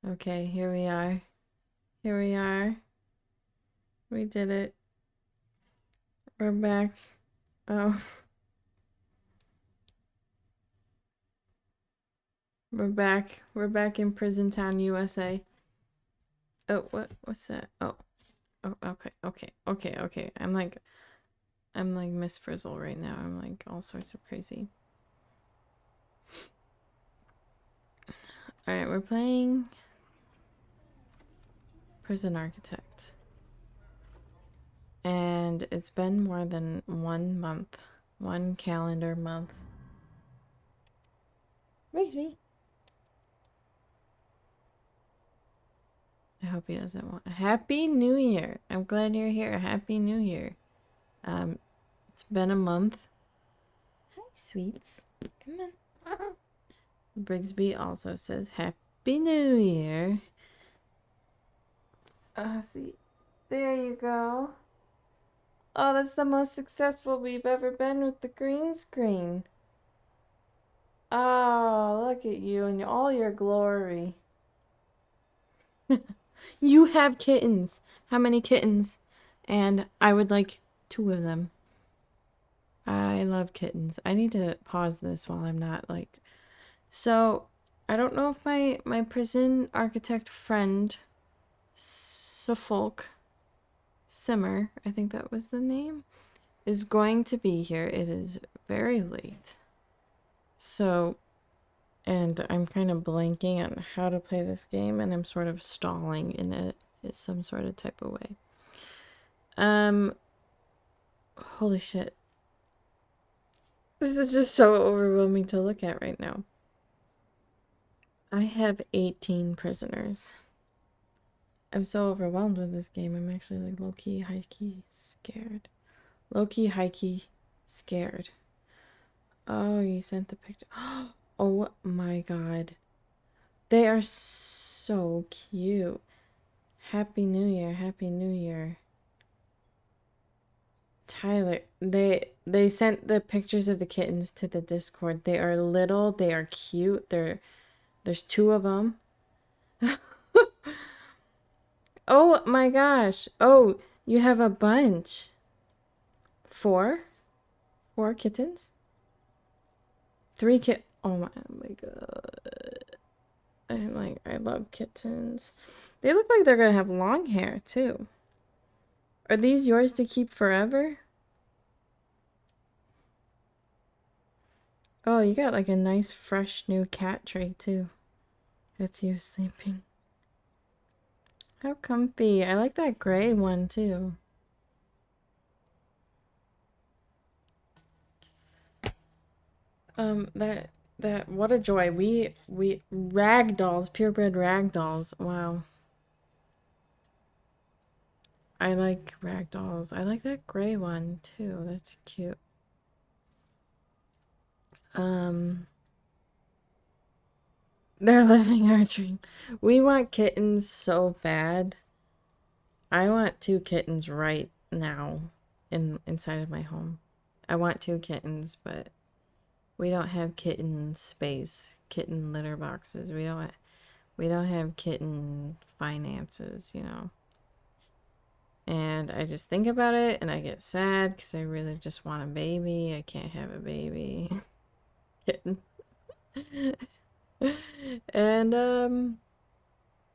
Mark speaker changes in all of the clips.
Speaker 1: Okay, here we are. Here we are. We did it. We're back. Oh, we're back. We're back in Prison Town, USA. Oh, what's that? Oh, okay. I'm like Miss Frizzle right now. I'm like all sorts of crazy. All right, we're playing Prison Architect. And it's been more than 1 month. One calendar month. Raise me. I hope he doesn't want. Happy New Year. I'm glad you're here. Happy New Year. Um, it's been a month. Hi, sweets. Come on. Brigsby also says Happy New Year. See. There you go. Oh, that's the most successful we've ever been with the green screen. Oh, look at you and all your glory. You have kittens. How many kittens? And I would like 2 of them. I love kittens. I need to pause this while I'm not like. So, I don't know if my prison architect friend, Suffolk Simmer, I think that was the name, is going to be here. It is very late. So, and I'm kind of blanking on how to play this game, and I'm sort of stalling in it some sort of type of way. Holy shit. This is just so overwhelming to look at right now. I have 18 prisoners. I'm so overwhelmed with this game. I'm actually like low-key, high-key scared. Low-key, high-key scared. Oh, you sent the picture. Oh my god. They are so cute. Happy New Year. Happy New Year. Tyler, they sent the pictures of the kittens to the Discord. They are little, they are cute. There's 2 of them. Oh my gosh. Oh, you have a bunch. 4? 4 kittens? 3 oh my god. I love kittens. They look like they're gonna have long hair too. Are these yours to keep forever? Oh, you got like a nice fresh new cat tray too. That's you sleeping. How comfy. I like that gray one too. That what a joy. We ragdolls, purebred ragdolls. Wow. I like ragdolls. I like that gray one too. That's cute. Um, they're living our dream. We want kittens so bad. I want 2 kittens right now inside of my home. I want 2 kittens, but we don't have kitten space, kitten litter boxes. We don't have kitten finances, you know. And I just think about it and I get sad because I really just want a baby. I can't have a baby. Kitten. And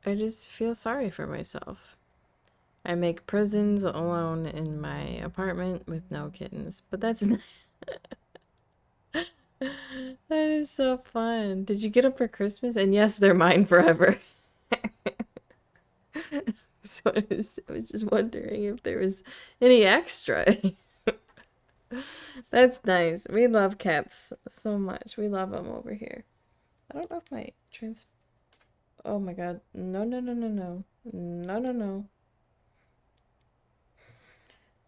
Speaker 1: I just feel sorry for myself. I make prisons alone in my apartment with no kittens, but that's that is so fun. Did you get them for Christmas? And yes, they're mine forever. So I was just wondering if there was any extra. That's nice. We love cats so much. We love them over here. I don't know if my trans. Oh my god. No, no, no, no, no. No, no, no.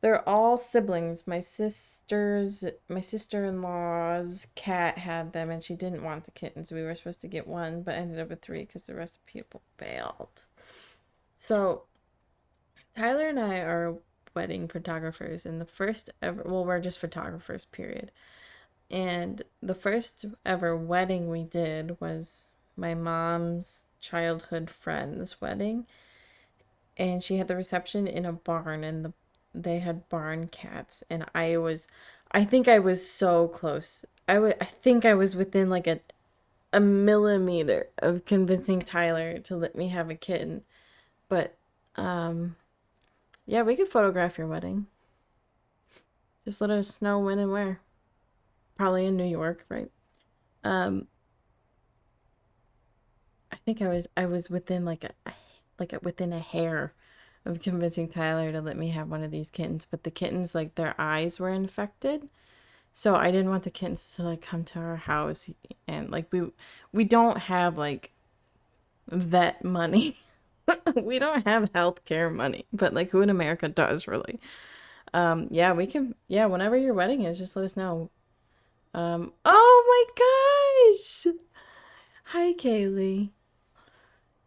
Speaker 1: They're all siblings. My sister-in-law's cat had them and she didn't want the kittens. We were supposed to get 1, but ended up with 3 because the rest of people bailed. So, Tyler and I are wedding photographers, and the first ever, well, we're just photographers, period. And the first ever wedding we did was my mom's childhood friend's wedding, and she had the reception in a barn, and they had barn cats, and I think I was so close. I think I was within like a millimeter of convincing Tyler to let me have a kitten. But um yeah, we could photograph your wedding. Just let us know when and where. Probably in New York, right? Um I think I was within within a hair of convincing Tyler to let me have one of these kittens, but the kittens, like, their eyes were infected. So I didn't want the kittens to like come to our house, and like we don't have like vet money. We don't have healthcare money, but like who in America does really? Yeah, we can, yeah, whenever your wedding is, just let us know. Oh my gosh. Hi, Kaylee.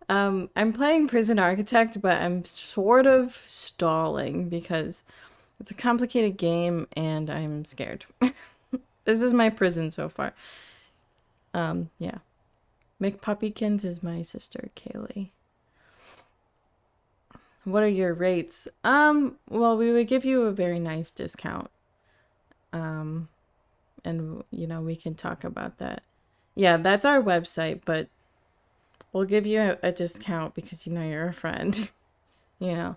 Speaker 1: I'm playing Prison Architect, but I'm sort of stalling because it's a complicated game and I'm scared. This is my prison so far. Yeah. McPuppykins is my sister, Kaylee. What are your rates? Well, we would give you a very nice discount. Um, and we can talk about that. Yeah, that's our website, but we'll give you a discount because you're a friend. you know.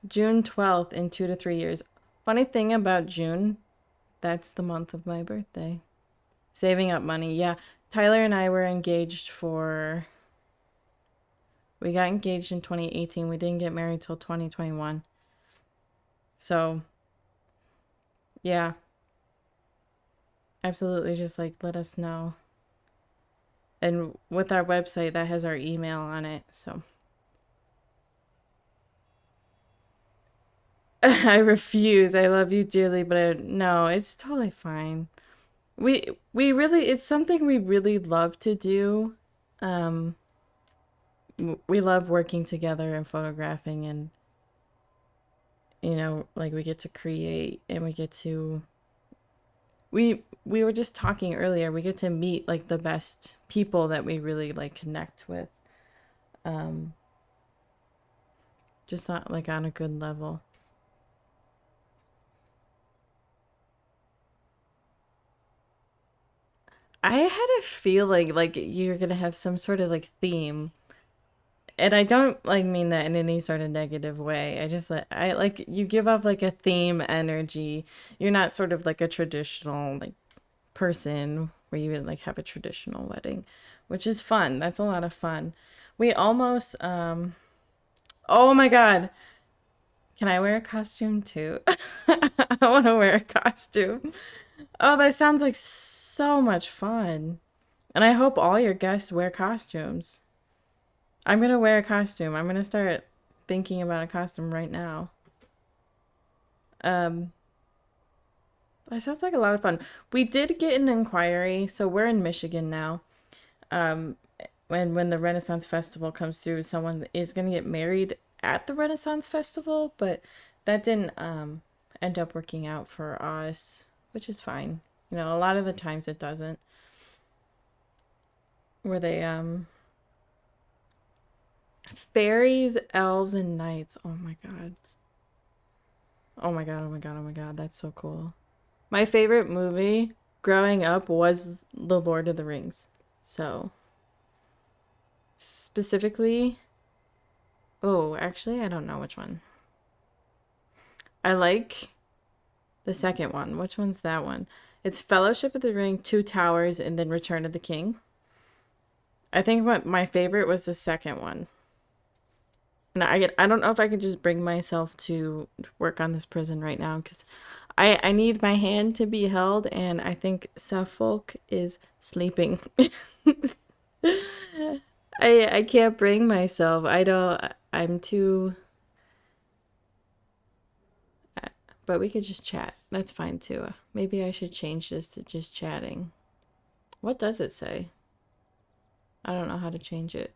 Speaker 1: June 12th in 2 to 3 years. Funny thing about June, that's the month of my birthday. Saving up money. Yeah, Tyler and I were engaged for we got engaged in 2018. We didn't get married till 2021. So, yeah, absolutely. Just like let us know. And with our website, that has our email on it. So, I refuse. I love you dearly, but no, it's totally fine. We really, it's something we really love to do. Um, we love working together and photographing, and like we get to create, and we were just talking earlier, we get to meet like the best people that we really like connect with, um just not like on a good level. I had a feeling like you're gonna have some sort of like theme, and I don't like mean that in any sort of negative way. I just like I like you give off like a theme energy. You're not sort of like a traditional like person where you would like have a traditional wedding, which is fun. That's a lot of fun. We almost oh my god, can I wear a costume too? I want to wear a costume. Oh, that sounds like so much fun. And I hope all your guests wear costumes. I'm gonna wear a costume. I'm gonna start thinking about a costume right now. Um, that sounds like a lot of fun. We did get an inquiry, so we're in Michigan now. Um, when the Renaissance Festival comes through, someone is gonna get married at the Renaissance Festival, but that didn't end up working out for us, which is fine. A lot of the times it doesn't. Where they fairies, elves, and knights. Oh my god. Oh my god, oh my god, oh my god, that's so cool. My favorite movie growing up was The Lord of the Rings. So, specifically, oh, actually, I don't know which one. I like the second one. Which one's that one? It's Fellowship of the Ring, Two Towers, and then Return of the King. I think my favorite was the second one. And I don't know if I can just bring myself to work on this prison right now because I need my hand to be held, and I think Suffolk is sleeping. I can't bring myself. I don't. I'm too. But we could just chat. That's fine too. Maybe I should change this to just chatting. What does it say? I don't know how to change it.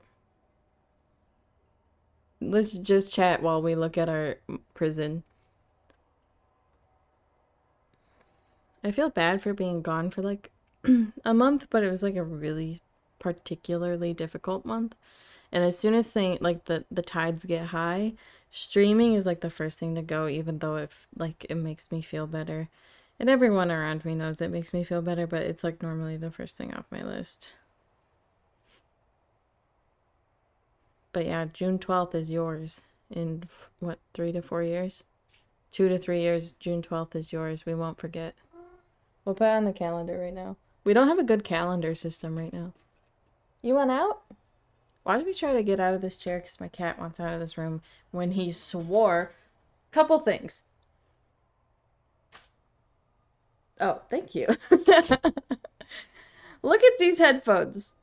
Speaker 1: Let's just chat while we look at our prison. I feel bad for being gone for like a month, but it was like a really particularly difficult month. And as soon as like the tides get high, streaming is like the first thing to go, even though if like it makes me feel better. And everyone around me knows it makes me feel better, but it's like normally the first thing off my list. But yeah, June 12th is yours in what, 3 to 4 years? 2 to 3 years, June 12th is yours. We won't forget. We'll put it on the calendar right now. We don't have a good calendar system right now. You want out? Why did we try to get out of this chair? Because my cat wants out of this room when he swore. Couple things. Oh, thank you. Look at these headphones.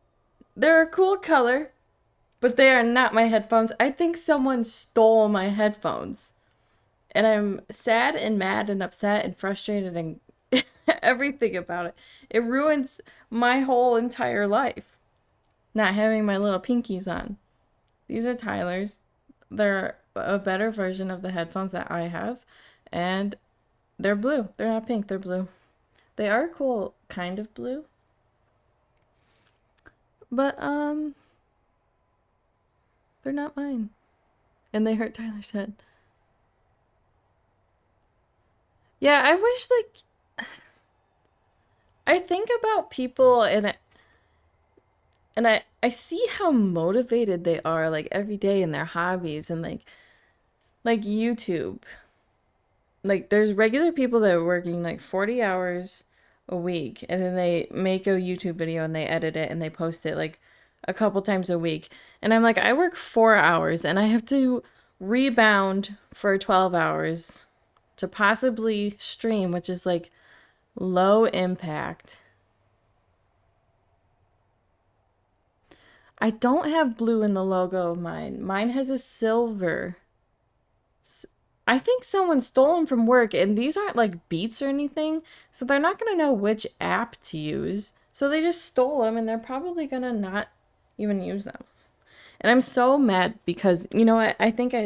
Speaker 1: They're a cool color, but they are not my headphones. I think someone stole my headphones. And I'm sad and mad and upset and frustrated and everything about it. It ruins my whole entire life. Not having my little pinkies on. These are Tyler's. They're a better version of the headphones that I have. And they're blue. They're not pink, they're blue. They are cool kind of blue. But they're not mine. And they hurt Tyler's head. Yeah, I wish like I think about people and I see how motivated they are like every day in their hobbies and like YouTube. Like there's regular people that are working like 40 hours a week and then they make a YouTube video and they edit it and they post it like a couple times a week. And I'm like, I work 4 hours and I have to rebound for 12 hours to possibly stream, which is like low impact. I don't have blue in the logo of mine. Mine has a silver. I think someone stole them from work, and these aren't like Beats or anything, so they're not going to know which app to use. So they just stole them, and they're probably going to not even use them. And I'm so mad because, you know what? I think I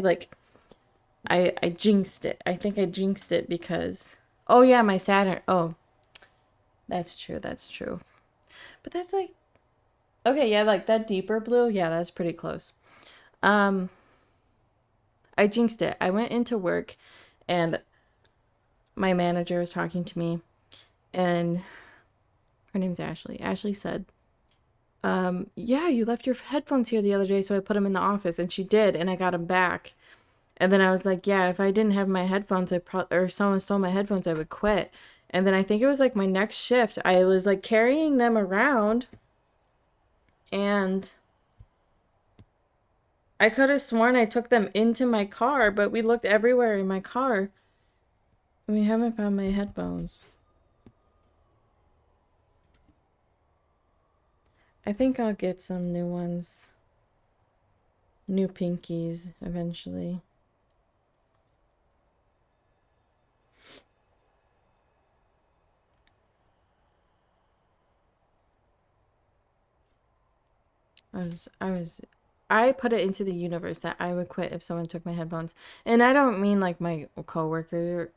Speaker 1: jinxed it. I think I jinxed it because, oh yeah, my Saturn. Oh, that's true. That's true. But that's like, okay, yeah, like that deeper blue. Yeah, that's pretty close. Um, I jinxed it. I went into work and my manager was talking to me and her name's Ashley. Ashley said, yeah, you left your headphones here the other day, so I put them in the office. And she did, and I got them back. And then I was like, yeah, if I didn't have my headphones, or someone stole my headphones, I would quit. And then I think it was like my next shift, I was like carrying them around and I could have sworn I took them into my car, but we looked everywhere in my car and we haven't found my headphones. I think I'll get some new ones. New pinkies eventually. I put it into the universe that I would quit if someone took my headphones. And I don't mean like my coworkers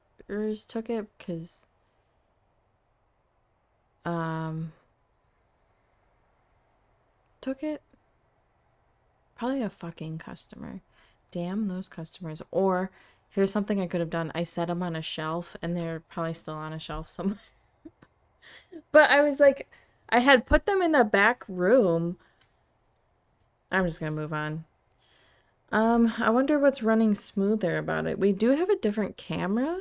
Speaker 1: took it, because took it? Probably a fucking customer. Damn those customers. Or here's something I could have done. I set them on a shelf and they're probably still on a shelf somewhere. But I was like, I had put them in the back room. I'm just gonna move on. I wonder what's running smoother about it. We do have a different camera.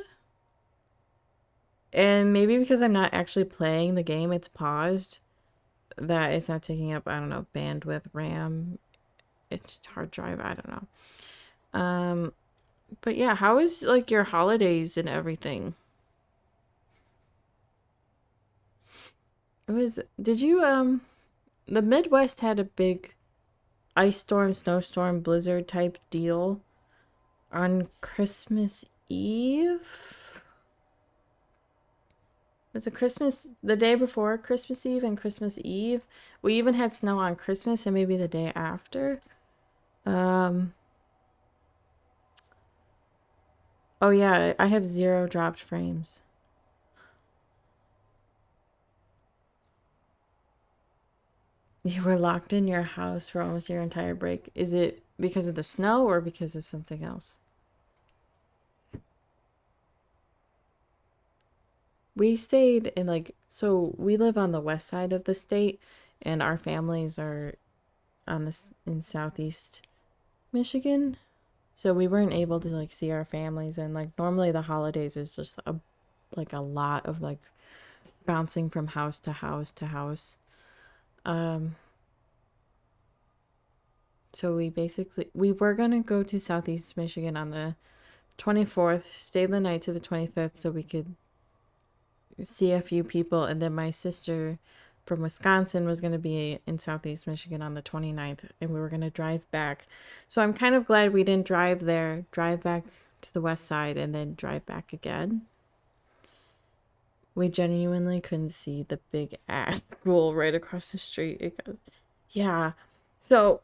Speaker 1: And maybe because I'm not actually playing the game, it's paused. That it's not taking up, I don't know, bandwidth, RAM, it's hard drive, I don't know. But yeah, how is like your holidays and everything? Did you the Midwest had a big ice storm, snowstorm, blizzard type deal on Christmas Eve? Was it Christmas the day before Christmas Eve and Christmas Eve? We even had snow on Christmas and maybe the day after. Oh yeah, I have 0 dropped frames. You were locked in your house for almost your entire break. Is it because of the snow or because of something else? We stayed in like, so we live on the west side of the state, and our families are on this in southeast Michigan. So we weren't able to like see our families, and like normally the holidays is just a lot of like bouncing from house to house to house. Um, so we were gonna go to Southeast Michigan on the 24th, stay the night to the 25th so we could see a few people, and then my sister from Wisconsin was going to be in Southeast Michigan on the 29th, and we were going to drive back. So I'm kind of glad we didn't drive there, drive back to the west side and then drive back again. We genuinely couldn't see the big ass school right across the street. Yeah. So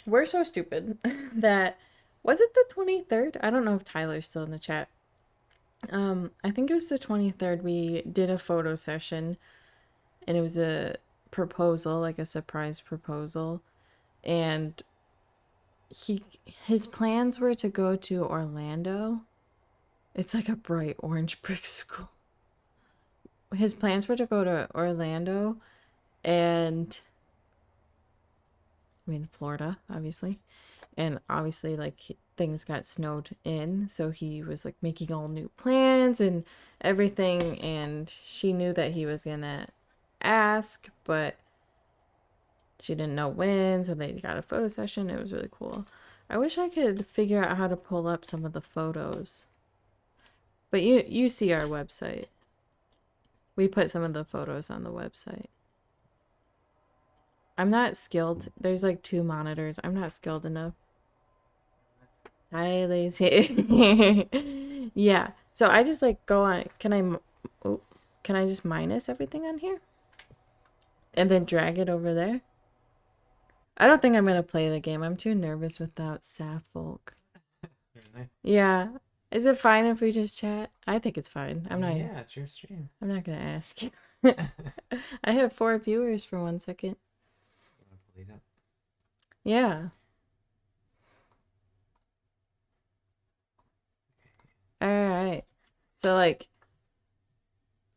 Speaker 1: we're so stupid that was it the 23rd? I don't know if Tyler's still in the chat. I think it was the 23rd. We did a photo session, and it was a proposal, like a surprise proposal. And his plans were to go to Orlando. It's like a bright orange brick school. His plans were to go to Orlando and I mean Florida, obviously. And obviously like things got snowed in, so he was like making all new plans and everything, and she knew that he was gonna ask, but she didn't know when, so they got a photo session. It was really cool. I wish I could figure out how to pull up some of the photos. But you see our website. We put some of the photos on the website. I'm not skilled. There's like 2 monitors. I'm not skilled enough. Hi, lazy. Yeah. So I just like go on. Can I just minus everything on here? And then drag it over there? I don't think I'm gonna play the game. I'm too nervous without Saffolk.
Speaker 2: Really?
Speaker 1: Yeah. Is it fine if we just chat? I think it's fine.
Speaker 2: Yeah, it's your stream.
Speaker 1: I'm not gonna ask you. I have 4 viewers for 1 second.
Speaker 2: You want to believe that?
Speaker 1: Yeah. Alright. So like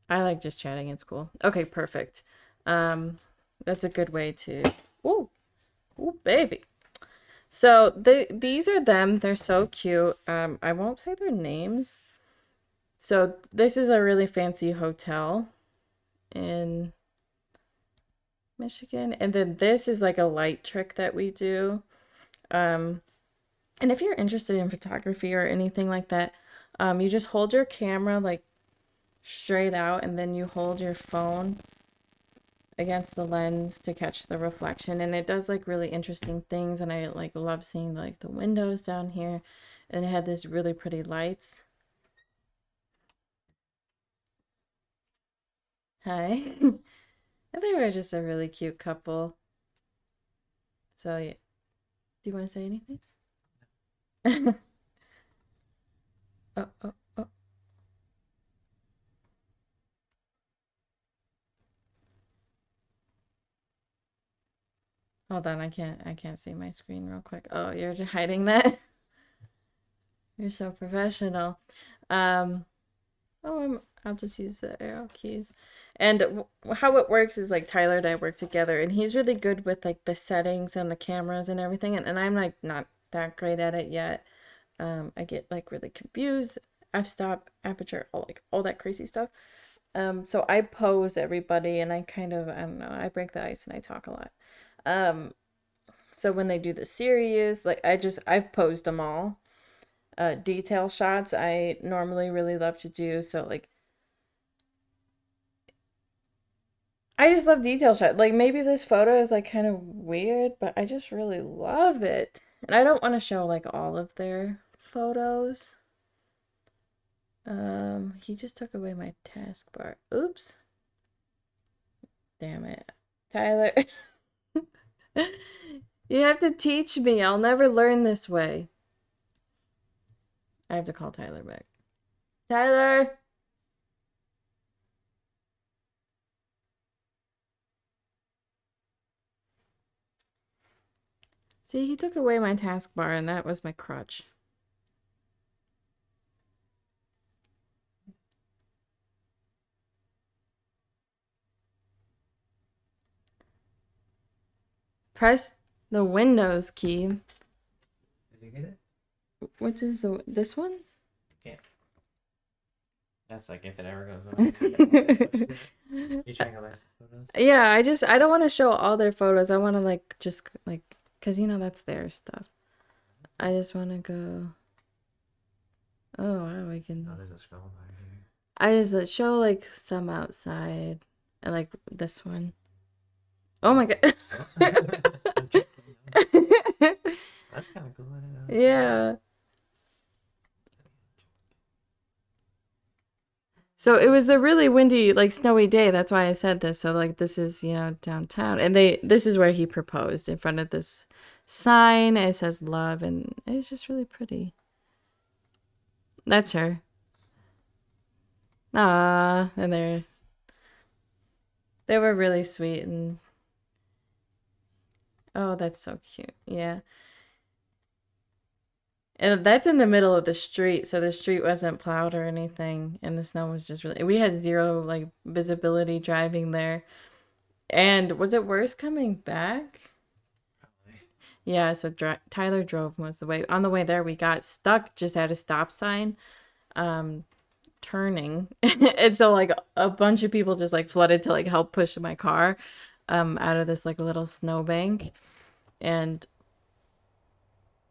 Speaker 1: I like just chatting, it's cool. Okay, perfect. That's a good way to ooh baby. So these are them. They're so cute. I won't say their names. So this is a really fancy hotel in Michigan. And then this is like a light trick that we do. Um, and if you're interested in photography or anything like that, you just hold your camera like straight out, and then you hold your phone against the lens to catch the reflection, and it does like really interesting things. And I like love seeing like the windows down here, and it had this really pretty lights. Hi. And they were just a really cute couple. So yeah. Do you want to say anything? Oh, oh, oh. Hold on, I can't see my screen real quick. Oh, you're hiding that? You're so professional. Um, I'll just use the arrow keys. And how it works is like Tyler and I work together, and he's really good with like the settings and the cameras and everything, and I'm like not that great at it yet. I get like really confused, f-stop, aperture, all that crazy stuff. So I pose everybody, and I don't know, I break the ice and I talk a lot. Um, so when they do the series, like I've posed them all. Detail shots I normally really love to do. So like I just love detail shots. Like maybe this photo is like kind of weird, but I just really love it. And I don't want to show like all of their photos. He just took away my taskbar. Oops. Damn it. Tyler. You have to teach me. I'll never learn this way. I have to call Tyler back. Tyler! See, he took away my taskbar, and that was my crutch. Press the Windows key.
Speaker 2: Did you get it?
Speaker 1: Which is this one?
Speaker 2: Yeah. That's like if it ever goes away. You trying to go back to photos?
Speaker 1: Yeah, I don't want to show all their photos. I want to like just like, cause you know that's their stuff. I just want to go. Oh wow, we can.
Speaker 2: Oh, there's a scroll bar here.
Speaker 1: I just show like some outside, and like this one. Oh my god.
Speaker 2: That's kind of cool. I don't know.
Speaker 1: Yeah. So it was a really windy, like snowy day. That's why I said this. So like this is, you know, downtown. And this is where he proposed in front of this sign. It says love and it's just really pretty. That's her. Ah, and they were really sweet and oh, that's so cute. Yeah. And that's in the middle of the street, so the street wasn't plowed or anything, and the snow was just really. We had zero like visibility driving there. And was it worse coming back?
Speaker 2: Probably.
Speaker 1: Yeah, so Tyler drove most of the way. On the way there, we got stuck just at a stop sign, turning, and so like a bunch of people just like flooded to like help push my car, out of this like little snowbank, and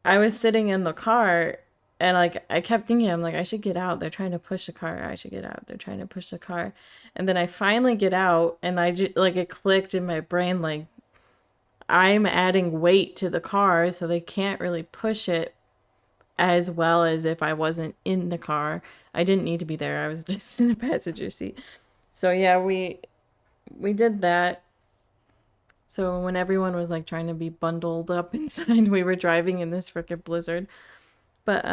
Speaker 1: I was sitting in the car and like I kept thinking I'm like I should get out. They're trying to push the car. I should get out. They're trying to push the car. And then I finally get out and I just like it clicked in my brain like I'm adding weight to the car so they can't really push it as well as if I wasn't in the car. I didn't need to be there. I was just in the passenger seat. So yeah, we did that. So when everyone was like trying to be bundled up inside, we were driving in this freaking blizzard. But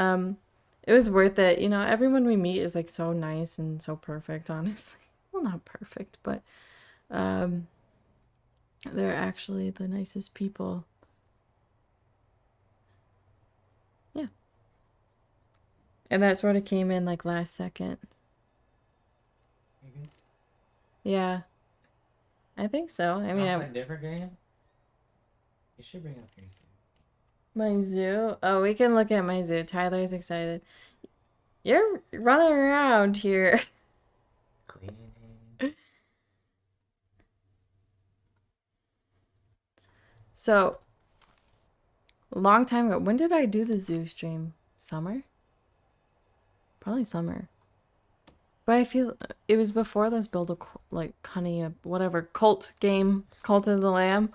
Speaker 1: it was worth it. You know, everyone we meet is like so nice and so perfect, honestly. Well, not perfect, but they're actually the nicest people. Yeah. And that sort of came in like last second.
Speaker 2: You good?
Speaker 1: Yeah. I think so. I mean,
Speaker 2: Wanna play a different game? You should bring up your zoo.
Speaker 1: my zoo. Oh, we can look at my zoo. Tyler's excited. You're running around here.
Speaker 2: Cleaning.
Speaker 1: So, a long time ago. When did I do the zoo stream? Summer? Probably summer. But I feel it was before Let's Build a like honey, whatever cult game, Cult of the Lamb.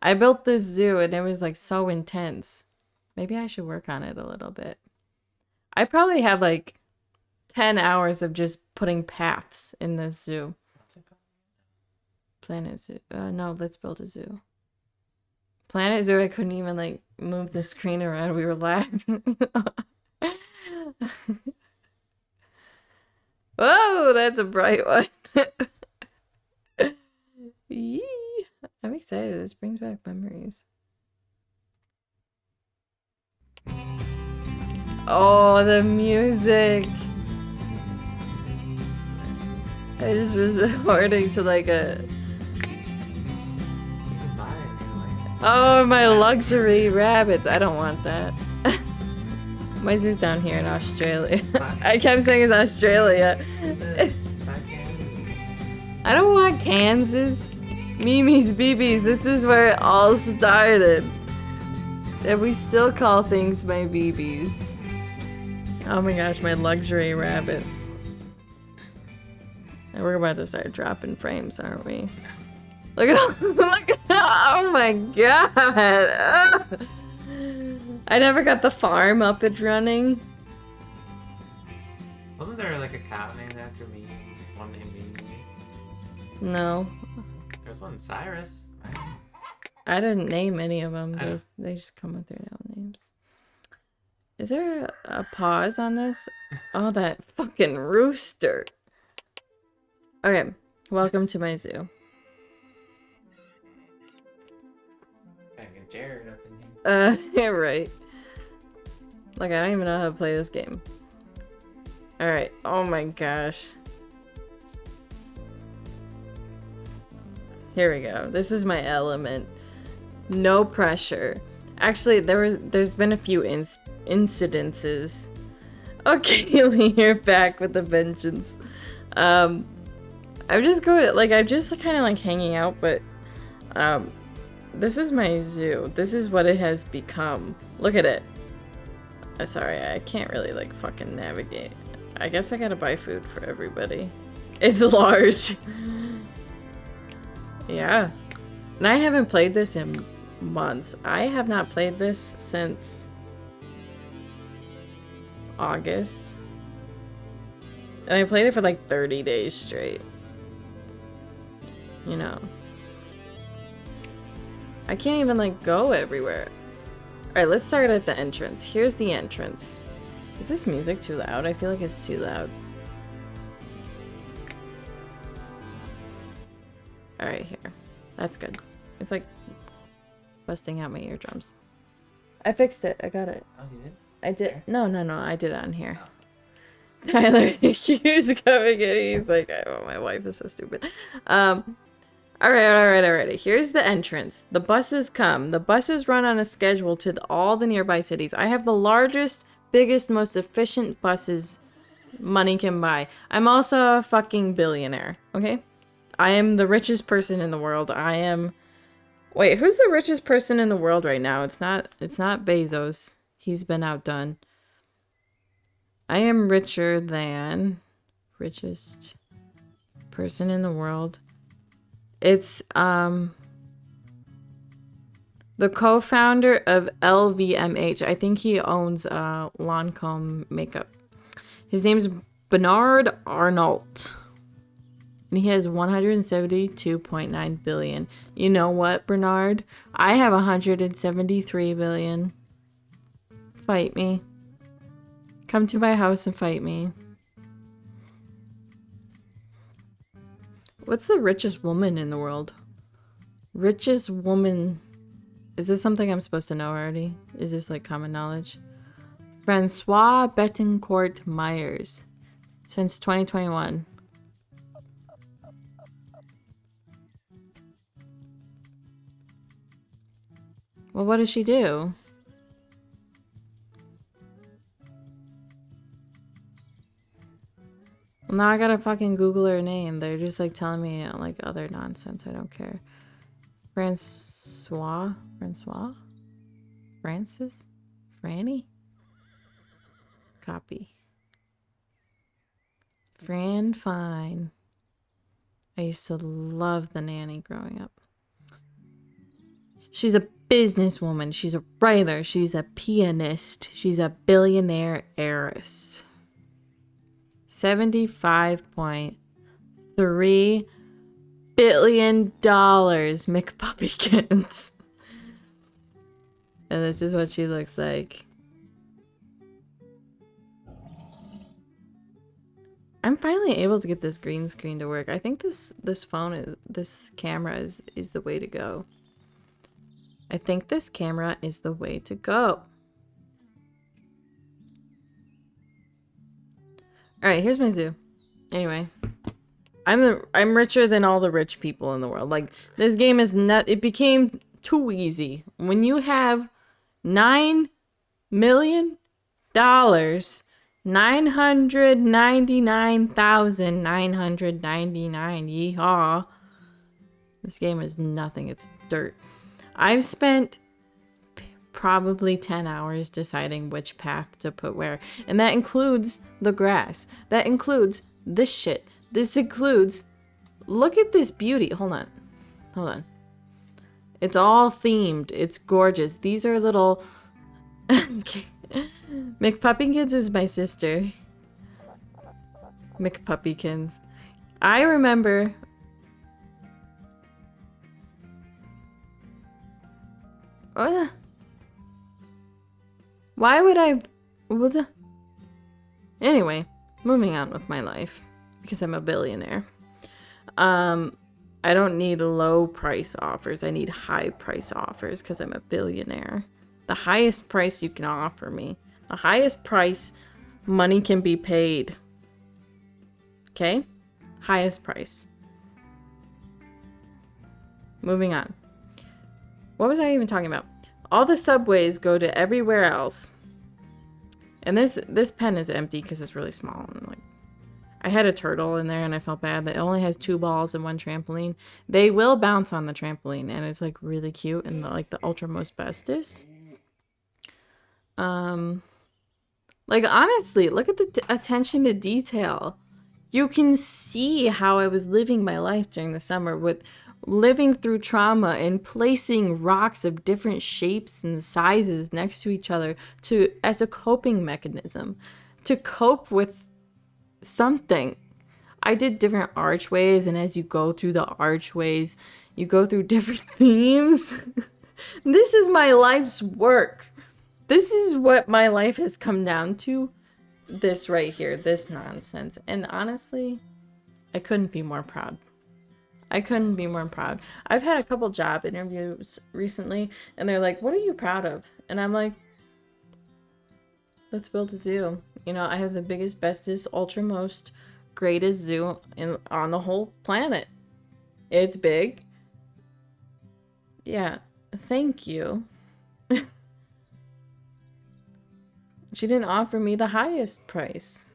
Speaker 1: I built this zoo and it was like so intense. Maybe I should work on it a little bit. I probably have like 10 hours of just putting paths in this zoo.
Speaker 2: What's it called?
Speaker 1: Planet Zoo. No, Let's Build a Zoo. Planet Zoo, I couldn't even like move the screen around. We were laughing. Whoa, that's a bright one. Yee. I'm excited. This brings back memories. Oh, the music. I just was resorting to like a...
Speaker 2: You can buy it. Like,
Speaker 1: Oh, my luxury rabbits. I don't want that. My zoo's down here in Australia. I kept saying it's Australia. I don't want Kansas. Mimi's BBs. This is where it all started. And we still call things my BBs. Oh my gosh, my luxury rabbits. And we're about to start dropping frames, aren't we? Look at all, look at, oh my god. I never got the farm up and running.
Speaker 2: Wasn't there like a cow named after me? One named Mimi?
Speaker 1: No,
Speaker 2: There's one Cyrus. Right?
Speaker 1: I didn't name any of them.
Speaker 2: I know.
Speaker 1: They just come with their own names. Is there a pause on this? Oh, that fucking rooster. Okay, welcome to my zoo.
Speaker 2: Gotta get Jared up in here.
Speaker 1: Yeah, right. Like, I don't even know how to play this game. Alright, oh my gosh. Here we go. This is my element. No pressure. Actually, there's been a few incidences. Okay, you're back with a vengeance. I'm just going, like, I'm just kind of like hanging out, but this is my zoo. This is what it has become. Look at it. Sorry, I can't really like fucking navigate. I guess I gotta buy food for everybody. It's large. Yeah. And I haven't played this in months. I have not played this since August. And I played it for like 30 days straight. You know. I can't even like go everywhere. Alright, let's start at the entrance. Here's the entrance. Is this music too loud? I feel like it's too loud. Alright, here. That's good. It's like busting out my eardrums. I fixed it. I got it.
Speaker 2: Oh, you did?
Speaker 1: I did.
Speaker 2: There?
Speaker 1: No. I did it on here. Tyler, he's coming in. He's like, oh, my wife is so stupid. Alright. Here's the entrance. The buses come. The buses run on a schedule to all the nearby cities. I have the largest, biggest, most efficient buses money can buy. I'm also a fucking billionaire, okay? I am the richest person in the world. I am... Wait, who's the richest person in the world right now? It's not Bezos. He's been outdone. I am richer than... Richest person in the world. It's, the co-founder of LVMH. I think he owns, Lancome makeup. His name's Bernard Arnault. And he has 172.9 billion. You know what, Bernard? I have 173 billion. Fight me. Come to my house and fight me. What's the richest woman in the world? Richest woman. Is this something I'm supposed to know already? Is this like common knowledge? Francois Bettencourt Myers. Since 2021. Well, what does she do? Well, now I gotta fucking Google her name. They're just like telling me like other nonsense. I don't care. Francis? Franny? Copy. Fran Fine. I used to love The Nanny growing up. She's a businesswoman. She's a writer. She's a pianist. She's a billionaire heiress. $75.3 billion McPuppykins. And this is what she looks like. I'm finally able to get this green screen to work. I think this camera is the way to go. I think this camera is the way to go. Alright, here's my zoo. Anyway. I'm richer than all the rich people in the world. Like, this game is not... It became too easy. When you have $9 million, 999,999, yeehaw. This game is nothing. It's dirt. I've spent probably 10 hours deciding which path to put where. And that includes the grass. That includes this shit. This includes... Look at this beauty. Hold on. It's all themed. It's gorgeous. These are little... McPuppykins is my sister. McPuppykins. I remember... Why would I... Anyway, moving on with my life. Because I'm a billionaire. I I don't need low price offers. I need high price offers because I'm a billionaire. The highest price you can offer me. The highest price money can be paid. Okay? Highest price. Moving on. What was I even talking about? All the subways go to everywhere else. And this pen is empty because it's really small. And like, I had a turtle in there and I felt bad that it only has 2 balls and 1 trampoline. They will bounce on the trampoline and it's like really cute and like the Ultramost Bestis. Like honestly, look at the attention to detail. You can see how I was living my life during the summer with living through trauma and placing rocks of different shapes and sizes next to each other as a coping mechanism to cope with something. I did different archways, and as you go through the archways, you go through different themes. This is my life's work. This is what my life has come down to. This right here, this nonsense. And honestly, I couldn't be more proud. I couldn't be more proud. I've had a couple job interviews recently, and they're like, what are you proud of? And I'm like, let's build a zoo. You know, I have the biggest, bestest, ultramost, greatest zoo on the whole planet. It's big. Yeah, thank you. She didn't offer me the highest price.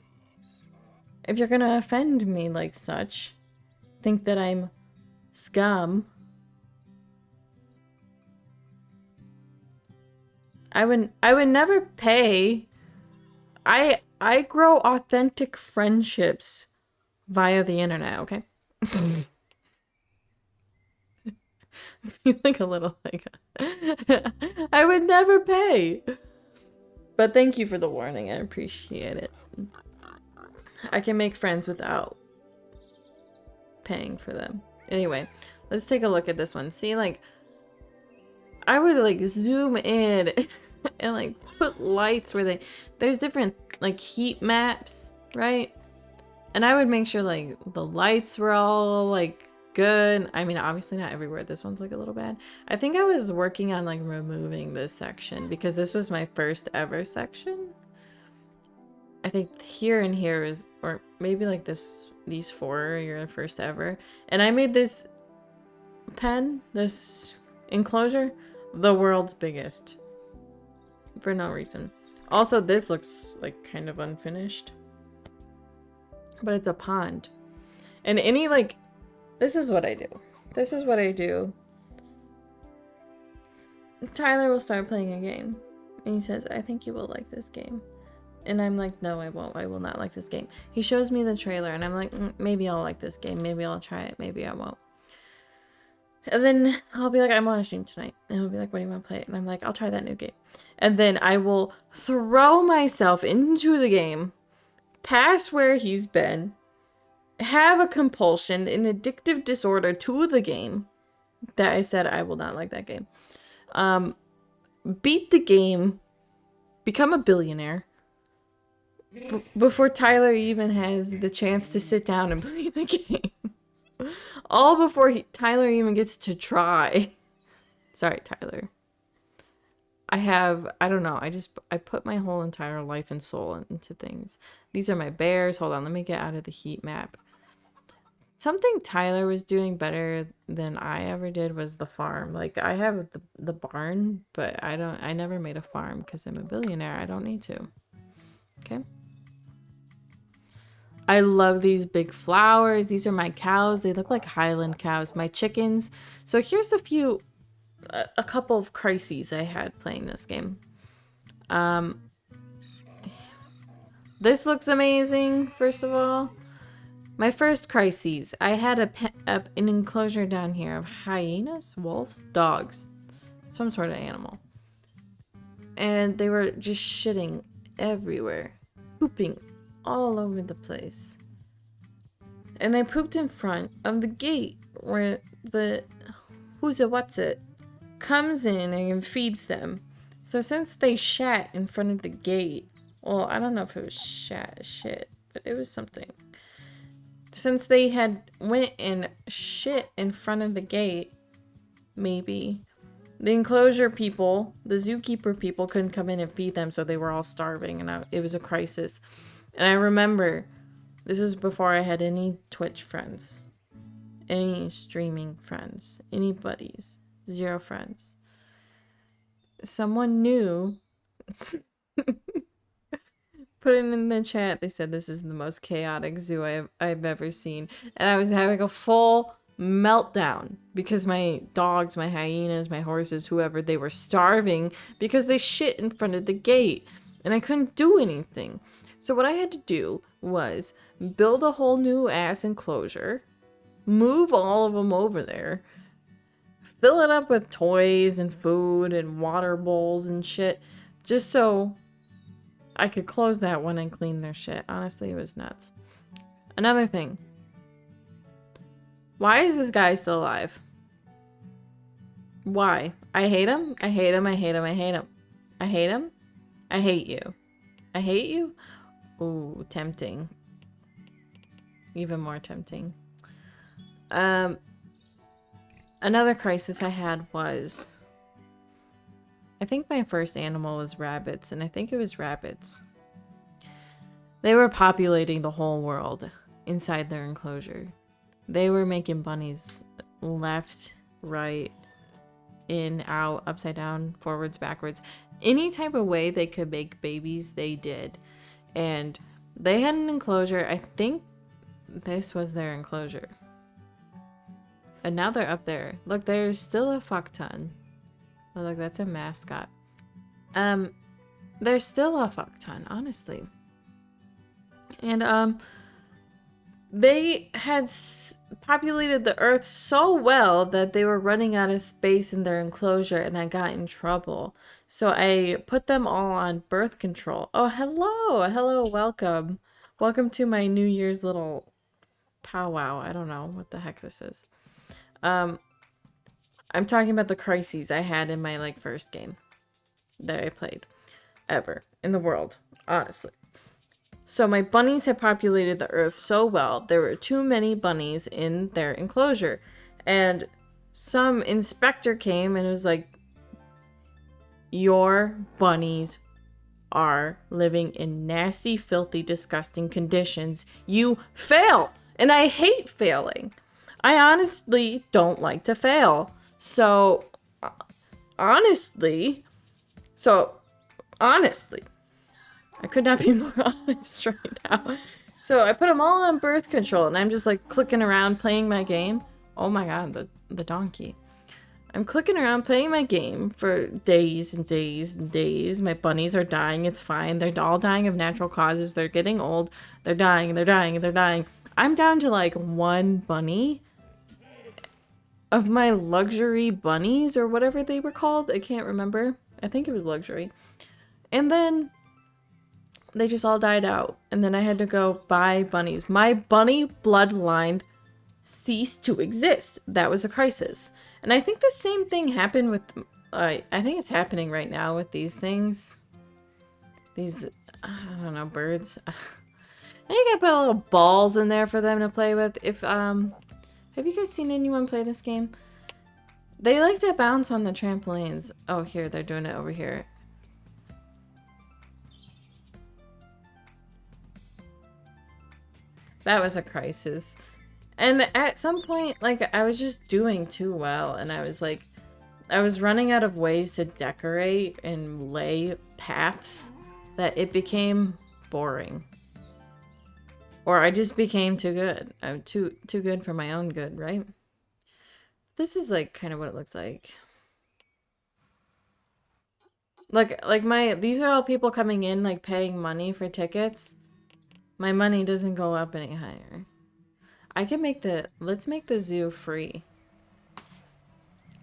Speaker 1: If you're gonna offend me like such, think that I'm scum. I would never pay. I grow authentic friendships via the internet, okay? Feeling a little like I would never pay. But thank you for the warning. I appreciate it. I can make friends without paying for them. Anyway, let's take a look at this one. See, like, I would like zoom in and like put lights where there's different like heat maps, right? And I would make sure like the lights were all like good. I mean, obviously not everywhere. This one's like a little bad. I think I was working on like removing this section because this was my first ever section. I think here and here is, or maybe like these 4 are your first ever. And I made this pen, this enclosure, the world's biggest for no reason. Also, this looks like kind of unfinished, but it's a pond. And any like, this is what I do. This is what I do. Tyler will start playing a game and he says, I think you will like this game. And I'm like, no, I won't. I will not like this game. He shows me the trailer and I'm like, maybe I'll like this game. Maybe I'll try it. Maybe I won't. And then I'll be like, I'm on a stream tonight. And he'll be like, what do you want to play? And I'm like, I'll try that new game. And then I will throw myself into the game, past where he's been, have a compulsion, an addictive disorder to the game that I said I will not like that game. Beat the game, become a billionaire before Tyler even has the chance to sit down and play the game. All before Tyler even gets to try. Sorry, Tyler. I don't know. I put my whole entire life and soul into things. These are my bears. Hold on, let me get out of the heat map. Something Tyler was doing better than I ever did was the farm. Like, I have the barn, but I never made a farm because I'm a billionaire. I don't need to. Okay. I love these big flowers. These are my cows. They look like Highland cows. My chickens. So here's a couple of crises I had playing this game. This looks amazing, first of all. My first crises, I had an enclosure down here of hyenas, wolves, dogs, some sort of animal. And they were just shitting everywhere, pooping all over the place. And they pooped in front of the gate where the who's-it-what's-it comes in and feeds them. So since they shat in front of the gate, well, I don't know if it was shit, but it was something. since they had went and shit in front of the gate, maybe the enclosure people, the zookeeper people, couldn't come in and feed them, so they were all starving, and it was a crisis. And I remember, this was before I had any Twitch friends, any streaming friends, any buddies, 0 friends. Someone new put it in the chat. They said this is the most chaotic zoo I've ever seen. And I was having a full meltdown because my dogs, my hyenas, my horses, whoever, they were starving because they shit in front of the gate. And I couldn't do anything. So what I had to do was build a whole new ass enclosure, move all of them over there, fill it up with toys and food and water bowls and shit, just so I could close that one and clean their shit. Honestly, it was nuts. Another thing. Why is this guy still alive? Why? I hate him. I hate him. I hate him. I hate him. I hate him. I hate you. I hate you? Ooh, tempting. Even more tempting. Another crisis I had was, I think my first animal was rabbits, and I think it was rabbits. They were populating the whole world inside their enclosure. They were making bunnies left, right, in, out, upside down, forwards, backwards. Any type of way they could make babies, they did. And they had an enclosure. I think this was their enclosure. And now they're up there. Look, there's still a fuck ton. Oh, look, that's a mascot. There's still a fuck ton, honestly. And, they had populated the earth so well that they were running out of space in their enclosure, and I got in trouble. So I put them all on birth control. Oh, hello! Hello, welcome. Welcome to my New Year's little powwow. I don't know what the heck this is. I'm talking about the crises I had in my, like, first game that I played ever in the world, honestly. So my bunnies had populated the earth so well, there were too many bunnies in their enclosure. And some inspector came and was like, your bunnies are living in nasty, filthy, disgusting conditions. You fail! And I hate failing. I honestly don't like to fail. So, honestly, I could not be more honest right now. So I put them all on birth control, and I'm just like clicking around playing my game. Oh my god, the donkey. I'm clicking around playing my game for days and days and days. My bunnies are dying. It's fine. They're all dying of natural causes. They're getting old. They're dying. They're dying. They're dying. I'm down to like one bunny of my luxury bunnies or whatever they were called. I can't remember. I think it was luxury. And then they just all died out. And then I had to go buy bunnies. My bunny bloodline ceased to exist. That was a crisis. And I think the same thing happened with, I think it's happening right now with these things. These, I don't know, birds. I think I put little balls in there for them to play with. Have you guys seen anyone play this game? They like to bounce on the trampolines. Oh, here, they're doing it over here. That was a crisis. And at some point, like, I was just doing too well, and I was like, I was running out of ways to decorate and lay paths that it became boring. Or I just became too good. I'm too good for my own good, right? This is like kind of what it looks like. Like these are all people coming in, like paying money for tickets. My money doesn't go up any higher. I can make let's make the zoo free.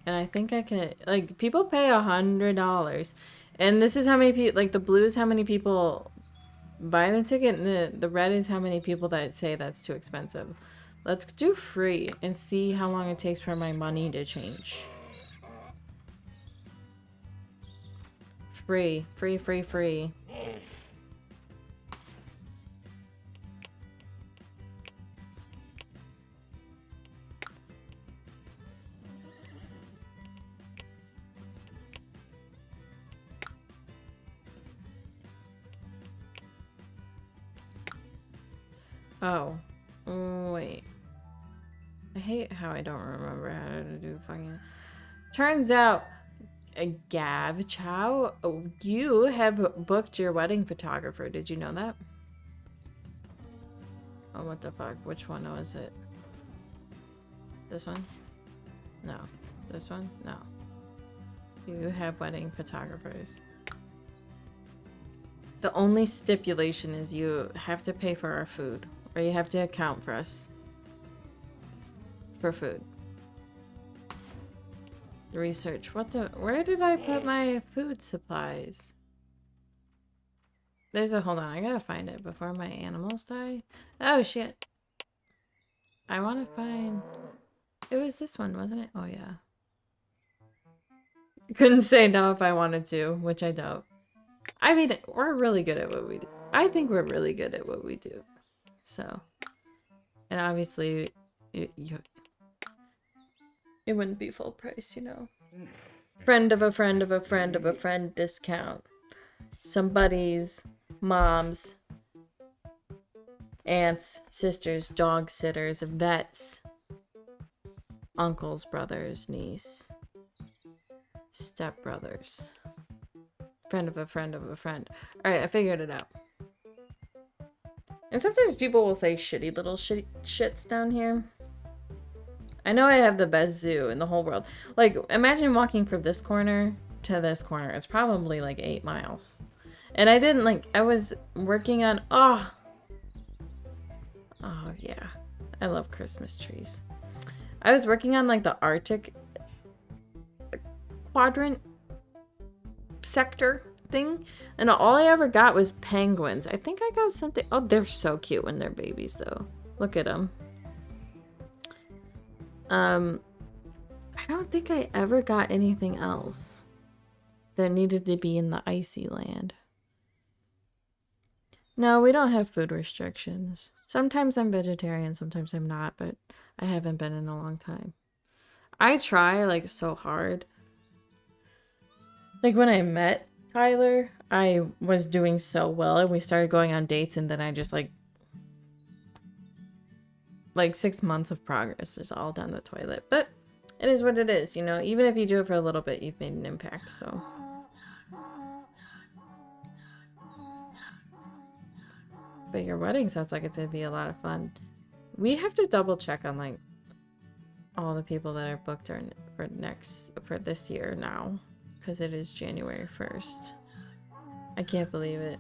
Speaker 1: And I think I can, like, people pay $100. And this is how many people, like, the blue is how many people buy the ticket, and the red is how many people that say that's too expensive. Let's do free and see how long it takes for my money to change. Free, free, free, free. Oh. Oh, wait. I hate how I don't remember how to do fucking... Turns out, Gav Chow, you have booked your wedding photographer. Did you know that? Oh, what the fuck? Which one was it? This one? No. This one? No. You have wedding photographers. The only stipulation is you have to pay for our food, or you have to account for us for food. Research. What the? Where did I put my food supplies? There's a, hold on, I gotta find it before my animals die. Oh shit. I wanna find, it was this one, wasn't it? Oh yeah. Couldn't say no if I wanted to, which I don't. I mean, we're really good at what we do. I think we're really good at what we do. So, and obviously, it wouldn't be full price, you know. Friend of a friend of a friend of a friend discount. Somebody's moms, aunts, sisters, dog sitters, vets, uncles, brothers, niece, stepbrothers. Friend of a friend of a friend. Alright, I figured it out. And sometimes people will say shitty little shits down here. I know I have the best zoo in the whole world. Like, imagine walking from this corner to this corner. It's probably like 8 miles. And I didn't like, I was working on, oh yeah. I love Christmas trees. I was working on like the Arctic quadrant sector thing, and all I ever got was penguins. I think I got something. Oh, they're so cute when they're babies though. Look at them. I don't think I ever got anything else that needed to be in the icy land. No, we don't have food restrictions. Sometimes I'm vegetarian, sometimes I'm not, but I haven't been in a long time. I try like so hard. Like when I met Tyler, I was doing so well and we started going on dates, and then I just like 6 months of progress is all down the toilet. But it is what it is, you know. Even if you do it for a little bit, you've made an impact, so. But your wedding sounds like it's gonna be a lot of fun. We have to double check on like all the people that are booked for this year now, because it is January 1st. I can't believe it.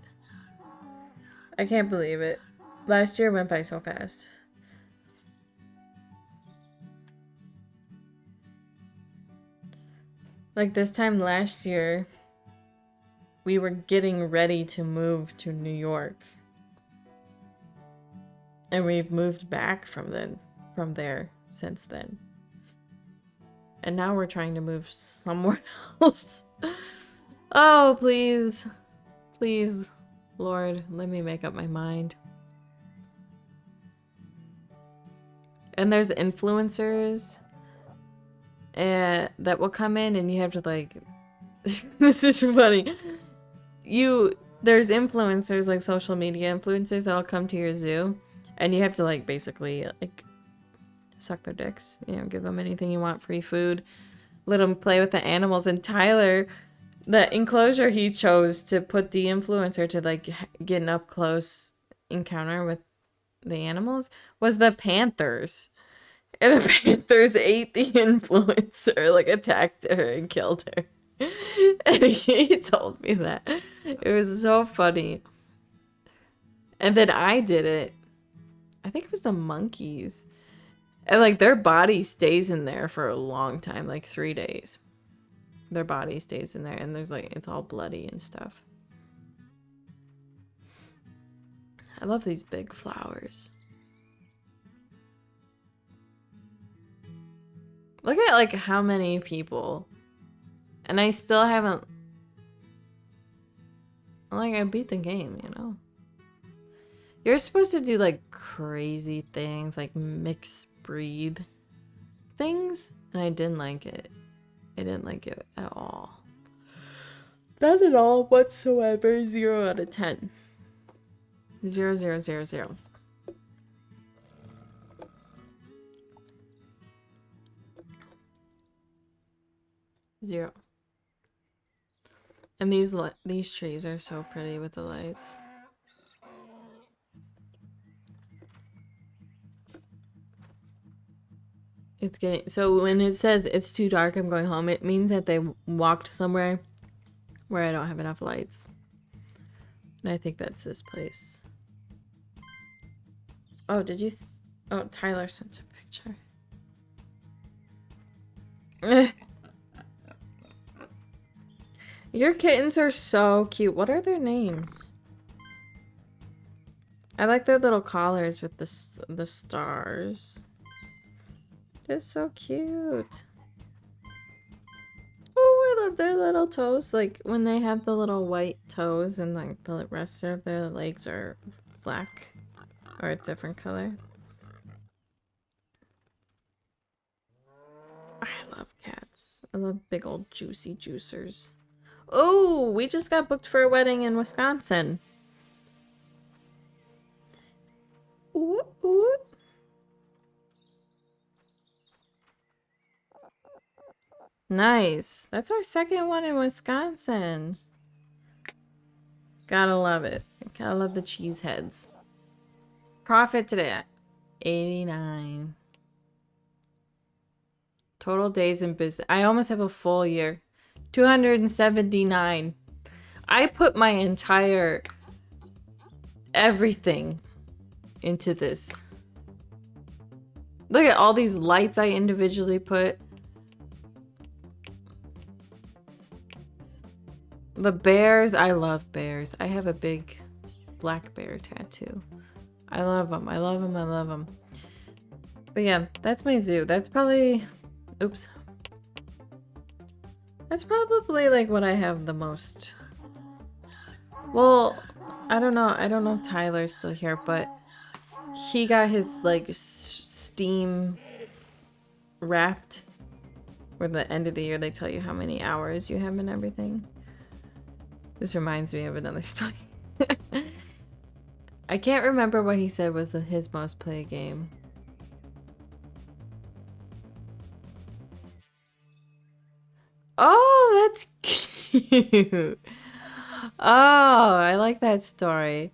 Speaker 1: I can't believe it. Last year went by so fast. Like this time last year, we were getting ready to move to New York. And we've moved back from there since then. And now we're trying to move somewhere else. Oh, please. Please, Lord, let me make up my mind. And there's influencers that will come in, and you have to like... This is funny. There's influencers, like social media influencers, that'll come to your zoo. And you have to like basically like suck their dicks, you know, give them anything you want, free food, let them play with the animals. And Tyler, the enclosure he chose to put the influencer to like get an up close encounter with the animals was the panthers. And the panthers ate the influencer, like attacked her and killed her. And he told me that. It was so funny. And then I did it. I think it was the monkeys. And like their body stays in there for a long time, like 3 days. Their body stays in there, and there's like, it's all bloody and stuff. I love these big flowers. Look at like how many people. And I still haven't, like, I beat the game, you know? You're supposed to do like crazy things, like mixed breed things, and I didn't like it. I didn't like it at all. Not at all whatsoever. 0 out of 10. 0, 0, 0, 0. 0. And these trees are so pretty with the lights. It's getting so when it says it's too dark, I'm going home, it means that they walked somewhere where I don't have enough lights. And I think that's this place. Oh, did you oh, Tyler sent a picture. Your kittens are so cute. What are their names? I like their little collars with the stars. They're so cute. Oh, I love their little toes. Like when they have the little white toes and like the rest of their legs are black or a different color. I love cats. I love big old juicy juicers. Oh, we just got booked for a wedding in Wisconsin. Ooh, ooh. Nice. That's our second one in Wisconsin. Gotta love it. Gotta love the cheese heads. Profit today, 89. Total days in business. I almost have a full year. 279. I put my entire everything into this. Look at all these lights I individually put. The bears, I love bears. I have a big black bear tattoo. I love them. I love them. I love them. But yeah, that's my zoo. That's probably... Oops. That's probably like what I have the most. Well, I don't know. I don't know if Tyler's still here, but he got his like Steam Wrapped. Where the end of the year they tell you how many hours you have and everything. This reminds me of another story. I can't remember what he said was his most played game. Oh, that's cute. Oh, I like that story.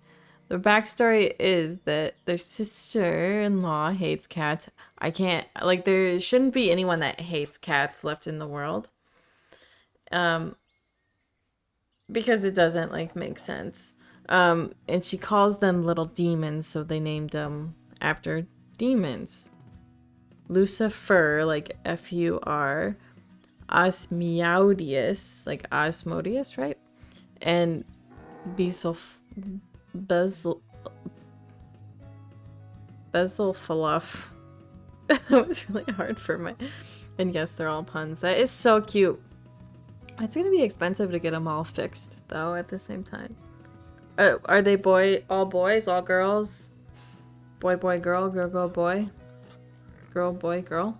Speaker 1: The backstory is that their sister-in-law hates cats. I can't, like, there shouldn't be anyone that hates cats left in the world. Because it doesn't, like, make sense. And she calls them little demons, so they named them after demons. Lucifer, like F-U-R. Osmodeus, like Osmodeus, right? And Bezelfluff. That was really hard for my... And yes, they're all puns. That is so cute. It's gonna be expensive to get them all fixed, though, at the same time. Are they all boys, all girls? Boy, boy, girl, girl, girl, boy? Girl, boy, girl?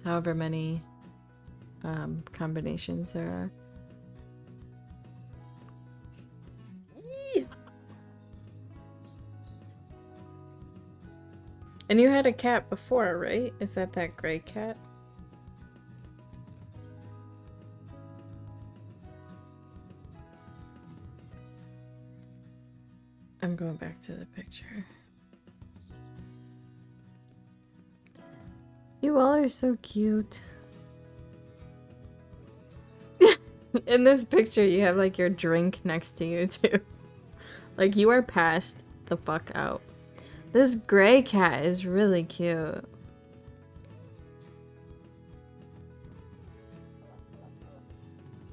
Speaker 1: However many combinations there are. And you had a cat before, right? Is that gray cat? I'm going back to the picture. You all are so cute. In this picture, you have like your drink next to you too. Like you are passed the fuck out. This gray cat is really cute.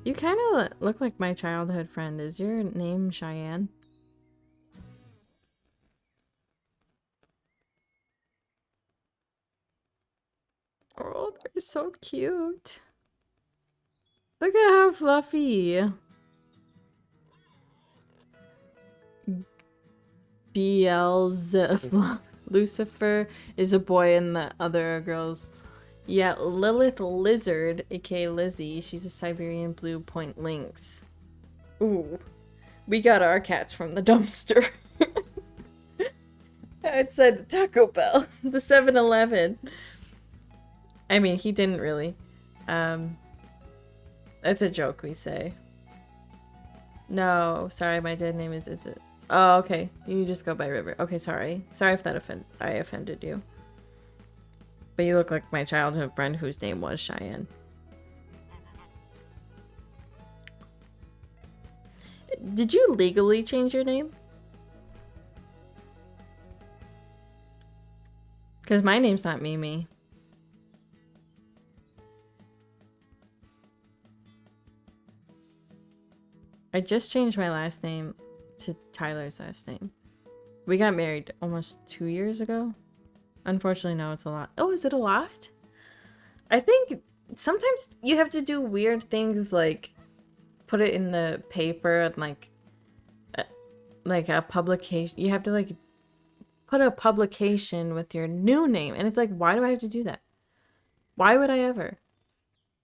Speaker 1: You kind of look like my childhood friend. Is your name Cheyenne? Oh, they're so cute. Look at how fluffy. Beelzebub. Lucifer is a boy and the other girls. Yeah, Lilith Lizard, aka Lizzie. She's a Siberian blue point lynx. Ooh. We got our cats from the dumpster. Outside the Taco Bell. The 7-Eleven. I mean, he didn't really. It's a joke we say. No, sorry, my dead name is it? Oh, okay. You just go by River. Okay, sorry. Sorry if I offended you. But you look like my childhood friend whose name was Cheyenne. Did you legally change your name? Because my name's not Mimi. I just changed my last name to Tyler's last name. We got married almost 2 years ago. Unfortunately, no, it's a lot. Oh, is it a lot? I think sometimes you have to do weird things like put it in the paper and like a publication. You have to like put a publication with your new name. And it's like, why do I have to do that? Why would I ever?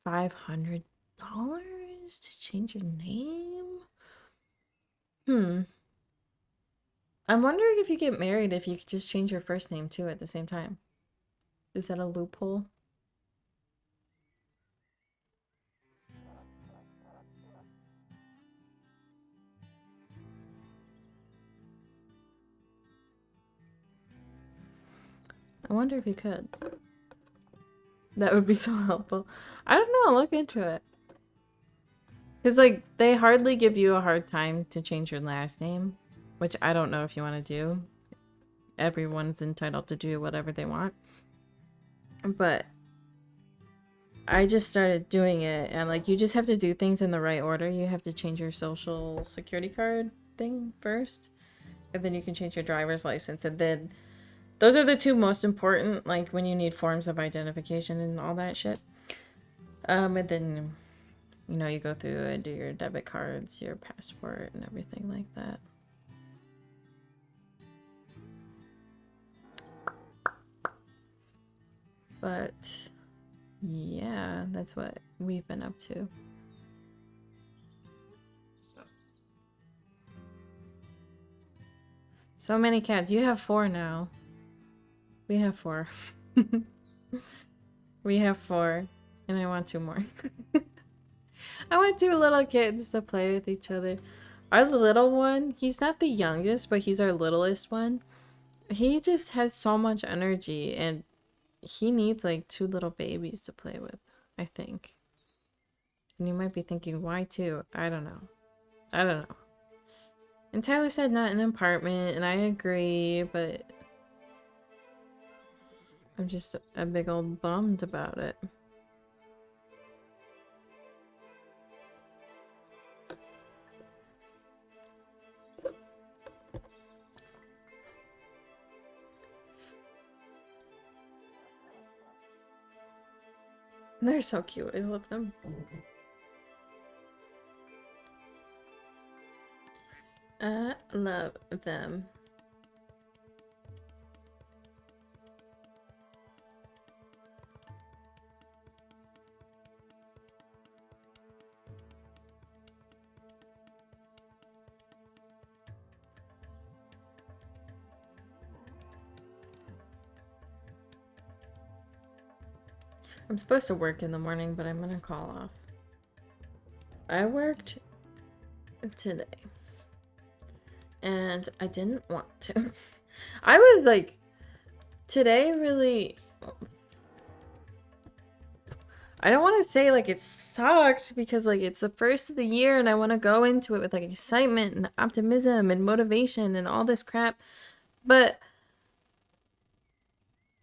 Speaker 1: $500 to change your name? I'm wondering if you get married, if you could just change your first name too at the same time. Is that a loophole? I wonder if you could. That would be so helpful. I don't know, I'll look into it. Because, like, they hardly give you a hard time to change your last name, which I don't know if you want to do. Everyone's entitled to do whatever they want. But I just started doing it, and, like, you just have to do things in the right order. You have to change your social security card thing first, and then you can change your driver's license, and then those are the two most important, like, when you need forms of identification and all that shit. And then, you know, you go through and do your debit cards, your passport, and everything like that. But, yeah, that's what we've been up to. So many cats. You have 4 now. We have 4. We have 4. And I want 2 more. I want 2 little kittens to play with each other. Our little one, he's not the youngest, but he's our littlest one. He just has so much energy, and he needs like 2 little babies to play with, I think. And you might be thinking, why 2? I don't know. I don't know. And Tyler said not an apartment, and I agree, but I'm just a big old bummed about it. They're so cute. I love them. I love them. I'm supposed to work in the morning, but I'm gonna call off. I worked today. And I didn't want to. I was like, today really... I don't want to say like it sucked because like it's the first of the year and I want to go into it with like excitement and optimism and motivation and all this crap. But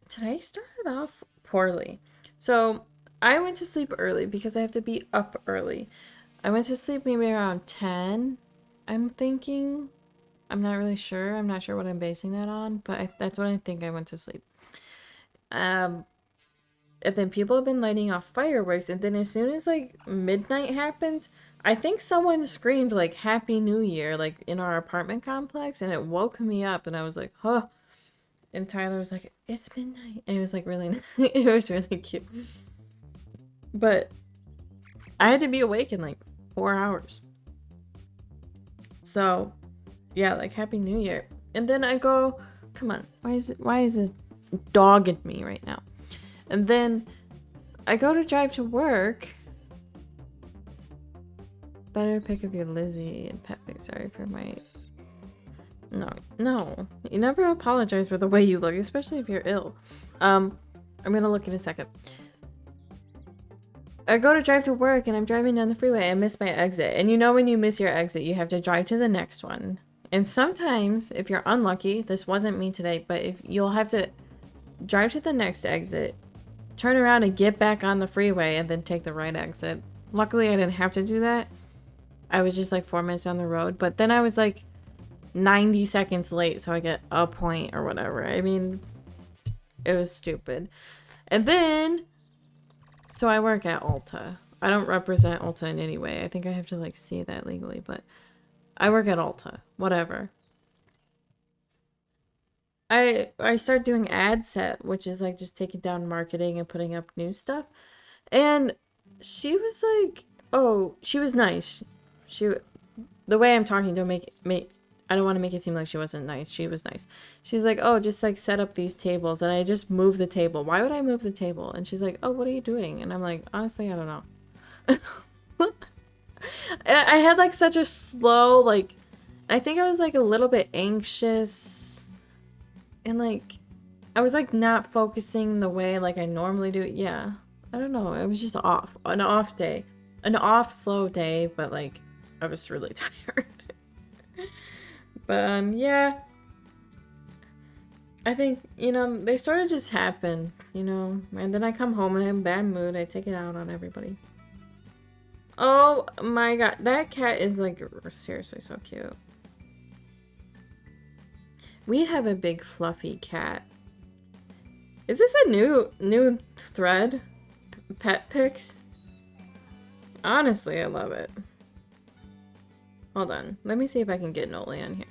Speaker 1: today started off poorly. So I went to sleep early because I have to be up early. I went to sleep maybe around 10, I'm thinking. I'm not really sure. I'm not sure what I'm basing that on, but that's when I think I went to sleep. And then people have been lighting off fireworks, and then as soon as like midnight happened, I think someone screamed like Happy New Year like in our apartment complex, and it woke me up, and I was like, huh. And Tyler was like, it's midnight, and it was like really it was really cute. But I had to be awake in like 4 hours. So yeah, like Happy New Year. And then I go, come on, why is this dog at me right now? And then I go to drive to work. Better pick up your Lizzie and Pet Pig. Sorry for my... No. You never apologize for the way you look, especially if you're ill. I'm gonna look in a second. I go to drive to work and I'm driving down the freeway. I miss my exit. And you know when you miss your exit, you have to drive to the next one. And sometimes, if you're unlucky, this wasn't me today, but if you'll have to drive to the next exit, turn around and get back on the freeway and then take the right exit. Luckily, I didn't have to do that. I was just like 4 minutes down the road, but then I was like 90 seconds late, so I get a point or whatever. I mean, it was stupid. And then, so I work at Ulta. I don't represent Ulta in any way. I think I have to like see that legally, but I work at Ulta. Whatever. I start doing ad set, which is like just taking down marketing and putting up new stuff. And she was like, oh, she was nice. The way I'm talking, don't make I don't want to make it seem like she wasn't nice. She was nice. She's like, oh, just like set up these tables. And I just moved the table. Why would I move the table? And she's like, oh, what are you doing? And I'm like, honestly, I don't know. I had like such a slow, like, I think I was like a little bit anxious. And like, I was like not focusing the way like I normally do. Yeah. I don't know. It was just off. An off day. An off slow day, but like, I was really tired. But yeah. I think, you know, they sort of just happen, you know. And then I come home and I'm in a bad mood. I take it out on everybody. Oh my god. That cat is like seriously so cute. We have a big fluffy cat. Is this a new thread? Pet pics? Honestly, I love it. Hold on. Let me see if I can get Noli on here.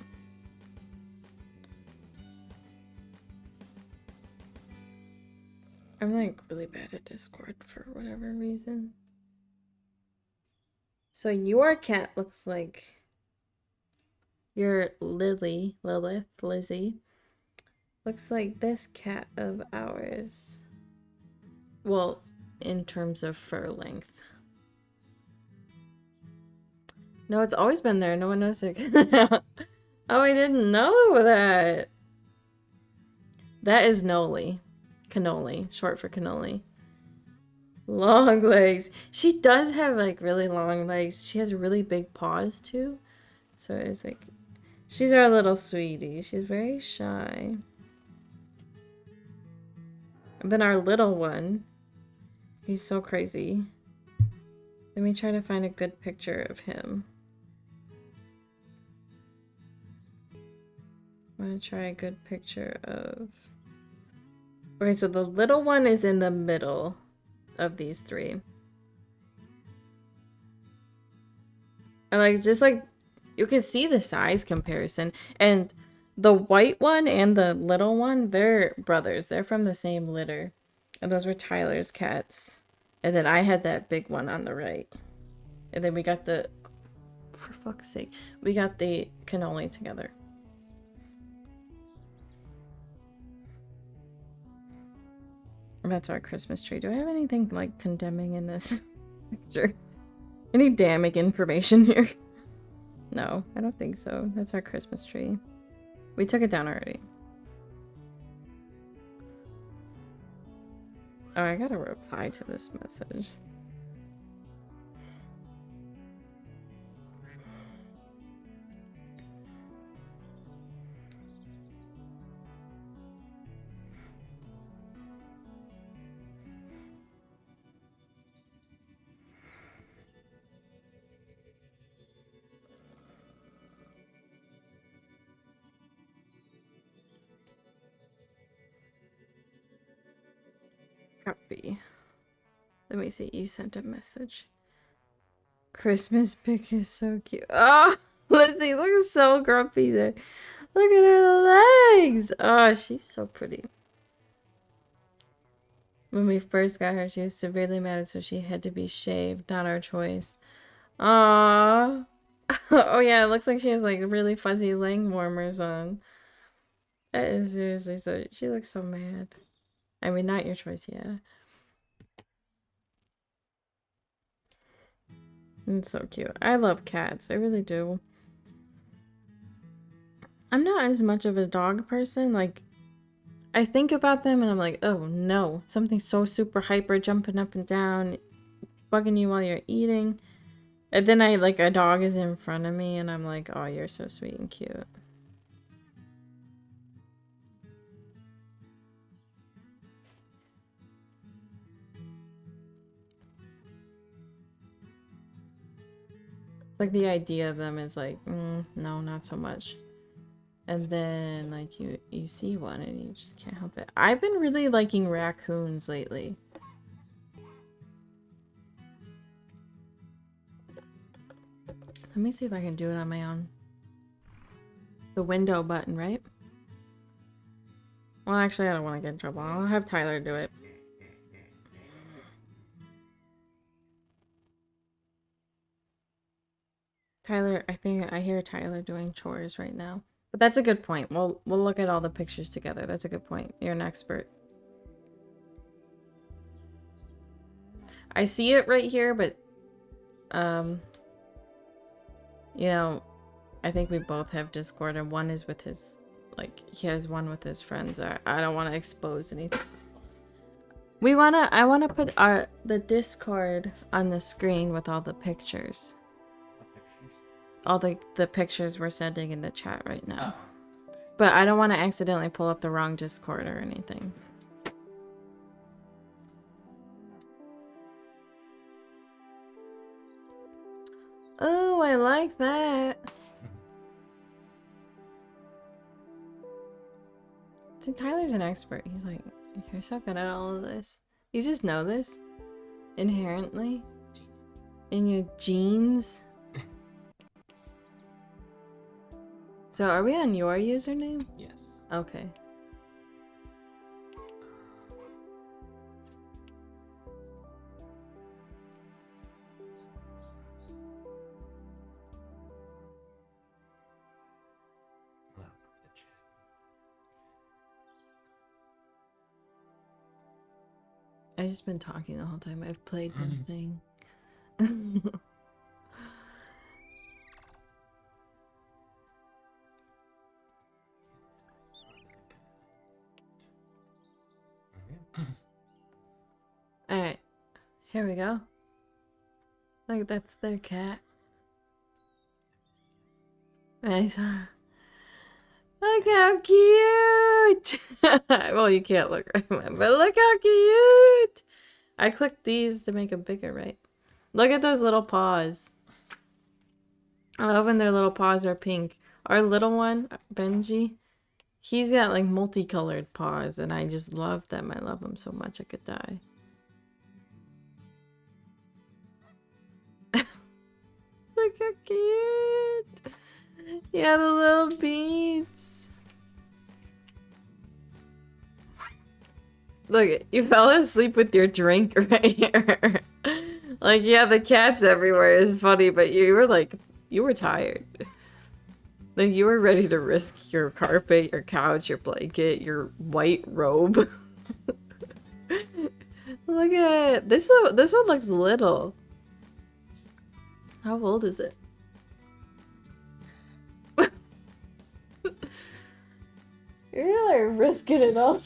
Speaker 1: I'm like really bad at Discord for whatever reason. So your cat looks like your Lizzie. Looks like this cat of ours. Well, in terms of fur length. No, it's always been there. No one knows it. Oh, I didn't know that. That is Noli. Cannoli. Short for cannoli. Long legs. She does have like really long legs. She has really big paws too. So it's like, she's our little sweetie. She's very shy. And then our little one. He's so crazy. Let me try to find a good picture of him. I'm gonna try a good picture of... Okay, so the little one is in the middle of these three. And like, just like, you can see the size comparison. And the white one and the little one, they're brothers. They're from the same litter. And those were Tyler's cats. And then I had that big one on the right. And then we got the... For fuck's sake. We got the cannoli together. That's our Christmas tree. Do I have anything like condemning in this picture? Any damning information here? No, I don't think so. That's our Christmas tree. We took it down already. Oh, I gotta reply to this message. Copy. Let me see. You sent a message. Christmas pic is so cute. Oh, Lizzie looks so grumpy there. Look at her legs. Oh, she's so pretty. When we first got her, she was severely mad, so she had to be shaved. Not our choice. Aww. Oh yeah, it looks like she has like really fuzzy leg warmers on. That is seriously so. She looks so mad. I mean, not your choice, yeah. It's so cute. I love cats. I really do. I'm not as much of a dog person. Like, I think about them and I'm like, oh no, something so super hyper, jumping up and down, bugging you while you're eating. And then a dog is in front of me and I'm like, oh, you're so sweet and cute. Like, the idea of them is like, no, not so much. And then, like, you see one and you just can't help it. I've been really liking raccoons lately. Let me see if I can do it on my own. The window button, right? Well, actually, I don't want to get in trouble. I'll have Tyler do it. Tyler, I think I hear Tyler doing chores right now. But that's a good point. We'll look at all the pictures together. That's a good point. You're an expert. I see it right here, but you know, I think we both have Discord, and one is with his, like, he has one with his friends. I don't want to expose anything. I wanna put the Discord on the screen with all the pictures.
Speaker 2: What pictures?
Speaker 1: All the pictures we're sending in the chat right now.
Speaker 2: Oh.
Speaker 1: But I don't want to accidentally pull up the wrong Discord or anything. Oh, I like that. See, Tyler's an expert. He's like, you're so good at all of this. You just know this inherently in your genes. So are we on your username?
Speaker 2: Yes.
Speaker 1: Okay. I've just been talking the whole time. I've played nothing. Alright. Here we go. Like, that's their cat. Nice. Look how cute! Well, you can't look right, but look how cute! I clicked these to make them bigger, right? Look at those little paws. I love when their little paws are pink. Our little one, Benji, he's got like multicolored paws, and I just love them. I love them so much I could die. Look how cute! Yeah, the little beads. Look, you fell asleep with your drink right here. Like, yeah, the cat's everywhere is funny, but you were tired. Like, you were ready to risk your carpet, your couch, your blanket, your white robe. Look at this. This one looks little. How old is it? You're like risking it all.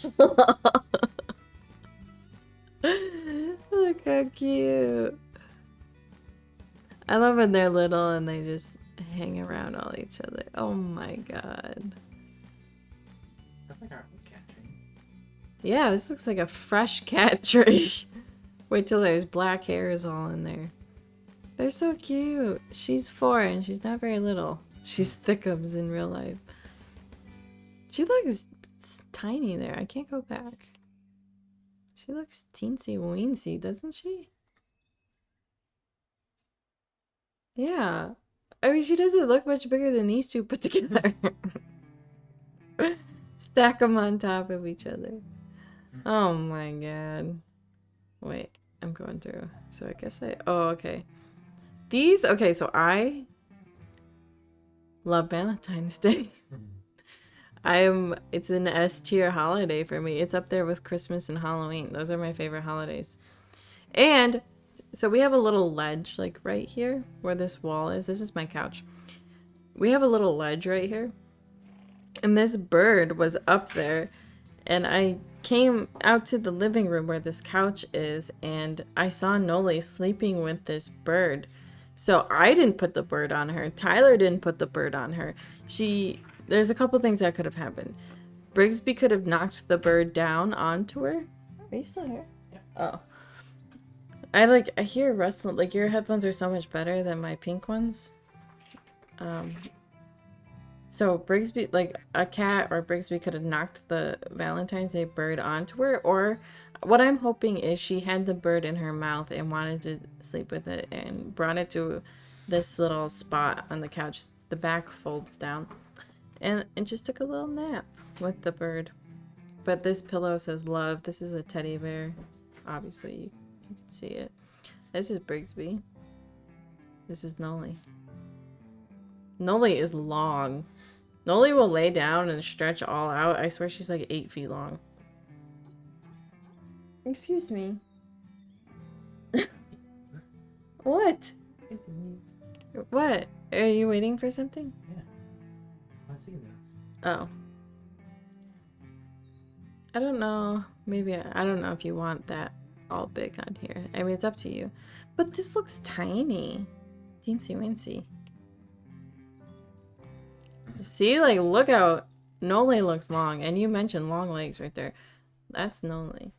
Speaker 1: Look how cute. I love when they're little and they just hang around all each other. Oh my god.
Speaker 2: That's like our old cat tree.
Speaker 1: Yeah, this looks like a fresh cat tree. Wait till there's black hairs all in there. They're so cute. She's 4 and she's not very little. She's thickums in real life. She looks tiny there. I can't go back. She looks teensy weensy, doesn't she? Yeah. I mean, she doesn't look much bigger than these two put together. Stack them on top of each other. Oh my god. Wait, I'm going through. So I guess oh, okay. These, okay, so I love Valentine's Day. It's an S tier holiday for me. It's up there with Christmas and Halloween. Those are my favorite holidays. And So we have a little ledge, like right here, where this wall is. This is my couch. We have a little ledge right here. And this bird was up there. And I came out to the living room where this couch is. And I saw Noli sleeping with this bird. So I didn't put the bird on her. Tyler didn't put the bird on her. There's a couple things that could have happened. Brigsby could have knocked the bird down onto her. Are you still here?
Speaker 2: Yeah.
Speaker 1: Oh. I hear rustling. Like, your headphones are so much better than my pink ones. So Brigsby, like, a cat or Brigsby could have knocked the Valentine's Day bird onto her, or what I'm hoping is she had the bird in her mouth and wanted to sleep with it and brought it to this little spot on the couch. The back folds down and just took a little nap with the bird. But this pillow says love. This is a teddy bear. Obviously, you can see it. This is Brigsby. This is Noli. Noli is long. Noli will lay down and stretch all out. I swear she's like 8 feet long. Excuse me. What? What? Are you waiting for something?
Speaker 2: Yeah. I see this.
Speaker 1: Oh. I don't know. Maybe I don't know if you want that all big on here. I mean, it's up to you. But this looks tiny. Teensy weensy. See, like, look how Noli looks long. And you mentioned long legs right there. That's Noli.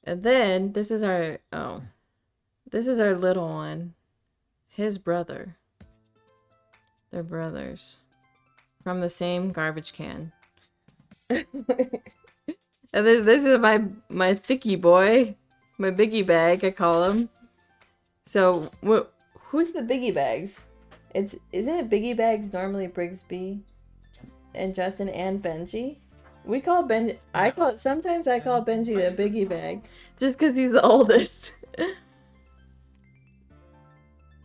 Speaker 1: And then, this is our... Oh. This is our little one. His brother. They're brothers. From the same garbage can. And then this is my thicky boy. My biggie bag, I call him. So, who's the biggie bags? Isn't it biggie bags normally Brigsby and Justin and Benji? We call sometimes I call Benji the biggie bag just because he's the oldest.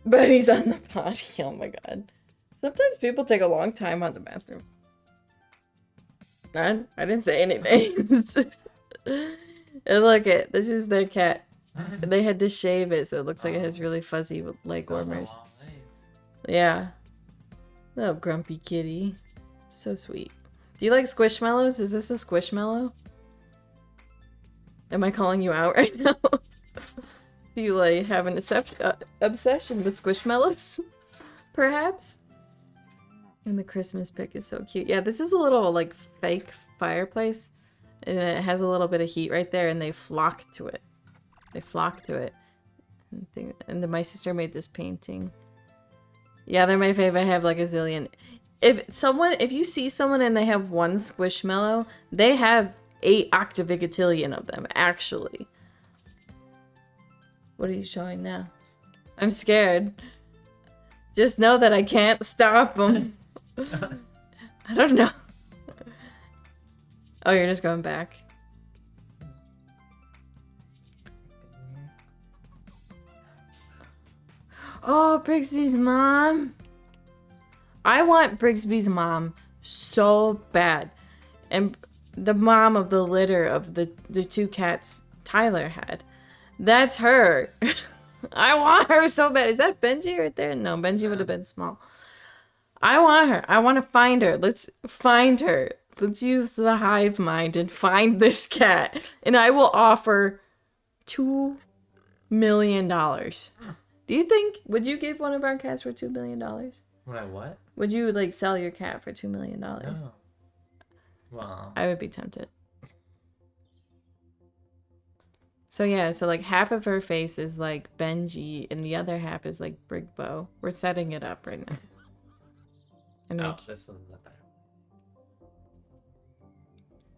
Speaker 1: But he's on the potty. Oh my god. Sometimes people take a long time on the bathroom. I didn't say anything. And look at this is their cat. They had to shave it so it looks like it has really fuzzy leg warmers. Yeah. Little grumpy kitty. So sweet. Do you like Squishmallows? Is this a Squishmallow? Am I calling you out right now? Do you like have an obsession with Squishmallows? Perhaps? And the Christmas pic is so cute. Yeah, this is a little like fake fireplace. And it has a little bit of heat right there and they flock to it. They flock to it. And then my sister made this painting. Yeah, they're my fave. I have like a zillion. If you see someone and they have one Squishmallow, they have 8 octavigatillion of them, actually. What are you showing now? I'm scared. Just know that I can't stop them. I don't know. Oh, you're just going back. Oh, Brigsby's mom. I want Brigsby's mom so bad. And the mom of the litter of the 2 cats Tyler had. That's her. I want her so bad. Is that Benji right there? No, Benji would have been small. I want her. I want to find her. Let's find her. Let's use the hive mind and find this cat. And I will offer $2 million. Do you think, would you give one of our cats for $2 million?
Speaker 2: Would I what?
Speaker 1: Would you like sell your cat for $2 million?
Speaker 2: No. Well.
Speaker 1: I would be tempted. So yeah, so like half of her face is like Benji and the other half is like Brigbo. We're setting it up right now. And
Speaker 2: Oh, this wasn't that bad.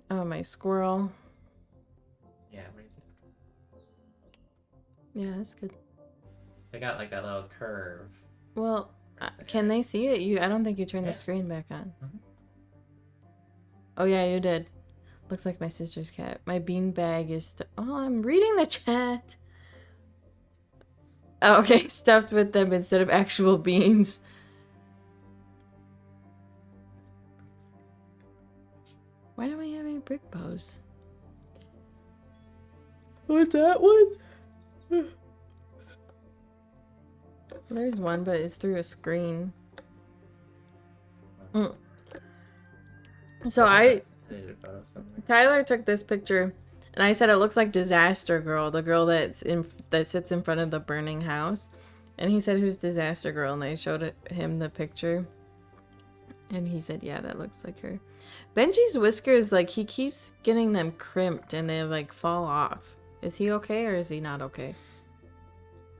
Speaker 1: Oh, my squirrel.
Speaker 2: Yeah, what do you think?
Speaker 1: Yeah, that's good.
Speaker 2: They got like that little curve.
Speaker 1: Well, can they see it? I don't think you turned the screen back on.
Speaker 2: Mm-hmm.
Speaker 1: Oh yeah, you did. Looks like my sister's cat. My bean bag is oh, I'm reading the chat. Oh, okay, stuffed with them instead of actual beans. Why don't we have any brick bows? What's that one? There's one, but it's through a screen. Mm. So
Speaker 2: I did a photo somewhere.
Speaker 1: Tyler took this picture, and I said it looks like Disaster Girl, the girl that sits in front of the burning house. And he said, "Who's Disaster Girl?" And I showed him the picture, and he said, "Yeah, that looks like her." Benji's whiskers, like, he keeps getting them crimped, and they like fall off. Is he okay, or is he not okay?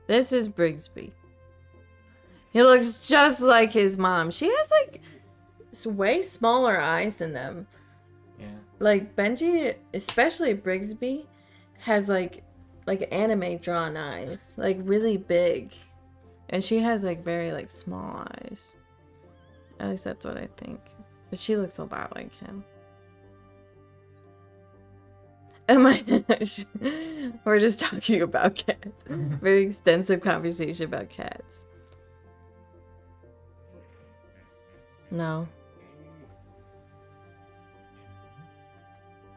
Speaker 1: This is Brigsby. He looks just like his mom. She has like way smaller eyes than them.
Speaker 2: Yeah.
Speaker 1: Like Benji, especially Brigsby, has like anime drawn eyes, like really big, and she has like very like small eyes. At least that's what I think. But she looks a lot like him. Oh my gosh. We're just talking about cats. Very extensive conversation about cats. No.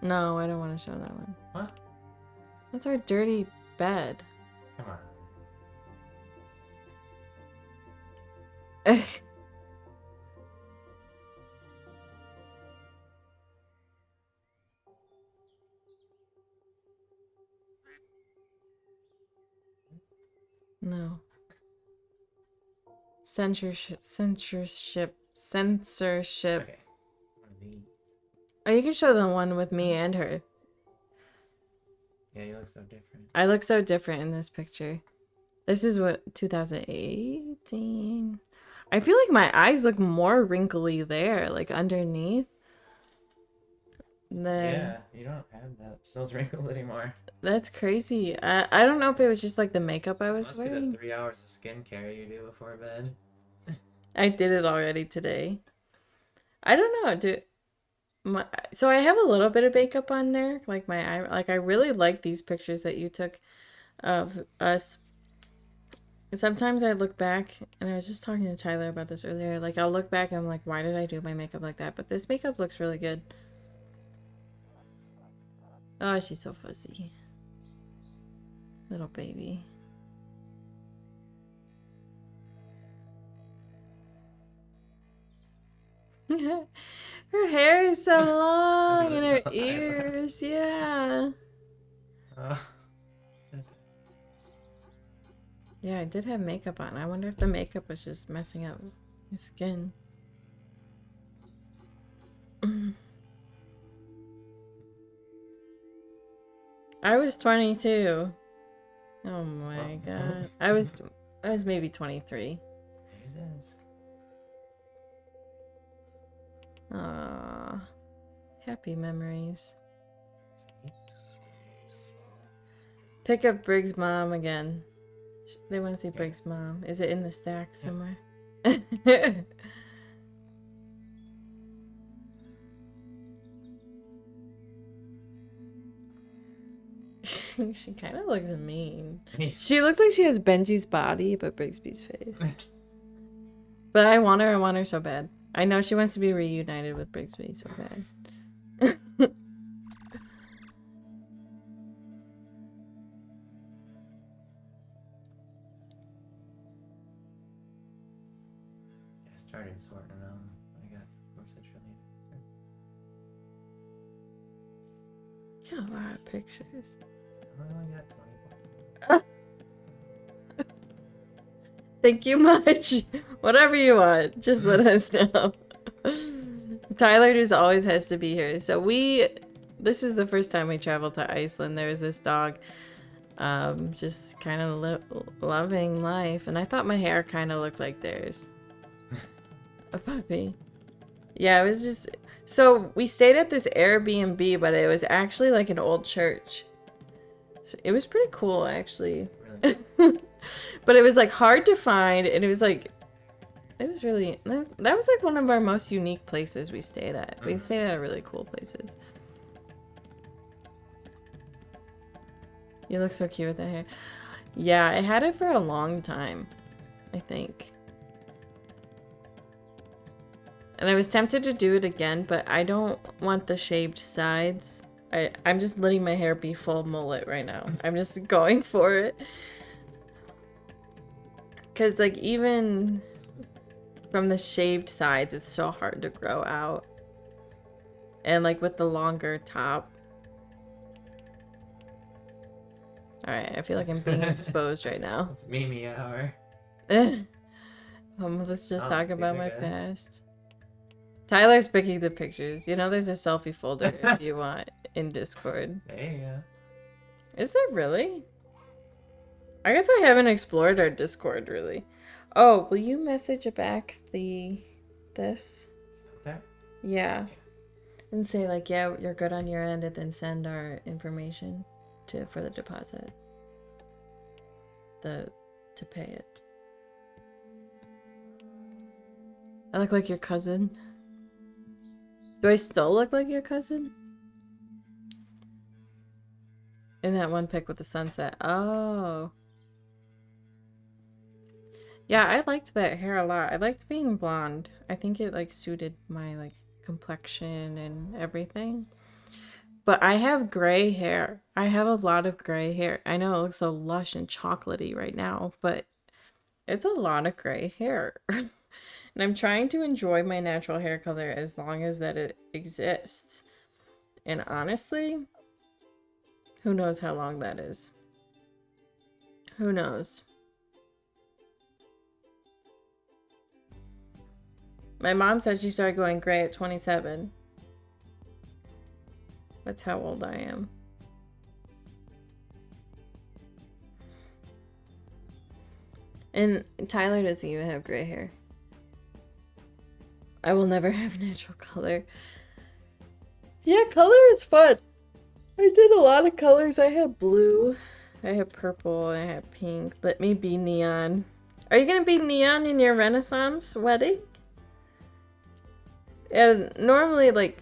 Speaker 1: No, I don't want to show that one.
Speaker 2: What?
Speaker 1: That's our dirty bed.
Speaker 2: Come on.
Speaker 1: No. Censorship.
Speaker 2: Okay. One of these.
Speaker 1: Oh, you can show the one with me and her.
Speaker 2: Yeah, you look so different.
Speaker 1: I look so different in this picture. This is what 2018. I feel like my eyes look more wrinkly there, like underneath.
Speaker 2: Yeah, you don't have those wrinkles anymore.
Speaker 1: That's crazy. I don't know if it was just like the makeup I was
Speaker 2: Must be
Speaker 1: wearing.
Speaker 2: the 3 hours of skincare you do before bed.
Speaker 1: I did it already today. I don't know, so I have a little bit of makeup on there, like my eye. Like I really like these pictures that you took of us. Sometimes I look back, and I was just talking to Tyler about this earlier. Like I'll look back and I'm like, why did I do my makeup like that? But this makeup looks really good. Oh, she's so fuzzy. Little baby. Her hair is so long and her ears, yeah. Yeah, I did have makeup on. I wonder if the makeup was just messing up my skin. I was 22. Oh my god. I was maybe 23.
Speaker 2: There it is.
Speaker 1: Aww. Happy memories. Pick up Briggs' mom again. They want to see Briggs' mom. Is it in the stack somewhere? She kind of looks mean. She looks like she has Benji's body, but Brigsby's face. But I want her so bad. I know she wants to be reunited with Brigsby so bad.
Speaker 2: I started sorting them. I got more such
Speaker 1: Got a lot of pictures.
Speaker 2: I only got 24.
Speaker 1: Thank you much. Whatever you want, just let us know. Tyler just always has to be here. So this is the first time we traveled to Iceland. There was this dog just kind of loving life. And I thought my hair kind of looked like theirs. A puppy. Yeah, it was just... So we stayed at this Airbnb, but it was actually like an old church. So it was pretty cool, actually.
Speaker 2: Really?
Speaker 1: But it was like hard to find, and it was like... It was really... That was like one of our most unique places we stayed at. We stayed at really cool places. You look so cute with that hair. Yeah, I had it for a long time, I think. And I was tempted to do it again, but I don't want the shaved sides. I'm just letting my hair be full mullet right now. I'm just going for it. Because, like, even from the shaved sides, it's so hard to grow out. And, like, with the longer top. Alright, I feel like I'm being exposed right now.
Speaker 2: It's Mimi hour.
Speaker 1: Let's just
Speaker 2: Oh,
Speaker 1: talk
Speaker 2: these
Speaker 1: about
Speaker 2: are
Speaker 1: my
Speaker 2: good.
Speaker 1: past. Tyler's picking the pictures. You know, there's a selfie folder if you want in Discord.
Speaker 2: There you go.
Speaker 1: Is there really? I guess I haven't explored our Discord really. Oh, will you message back this?
Speaker 2: There.
Speaker 1: Yeah. And say like, yeah, you're good on your end, and then send our information for the deposit. To pay it. I look like your cousin. Do I still look like your cousin? In that one pic with the sunset. Oh. Yeah, I liked that hair a lot. I liked being blonde. I think it like suited my like complexion and everything. But I have gray hair. I have a lot of gray hair. I know it looks so lush and chocolatey right now, but it's a lot of gray hair. And I'm trying to enjoy my natural hair color as long as that it exists. And honestly, who knows how long that is? Who knows? My mom said she started going gray at 27. That's how old I am. And Tyler doesn't even have gray hair. I will never have natural color. Yeah, color is fun. I did a lot of colors. I had blue, I had purple, I had pink. Let me be neon. Are you gonna be neon in your Renaissance wedding? And normally, like,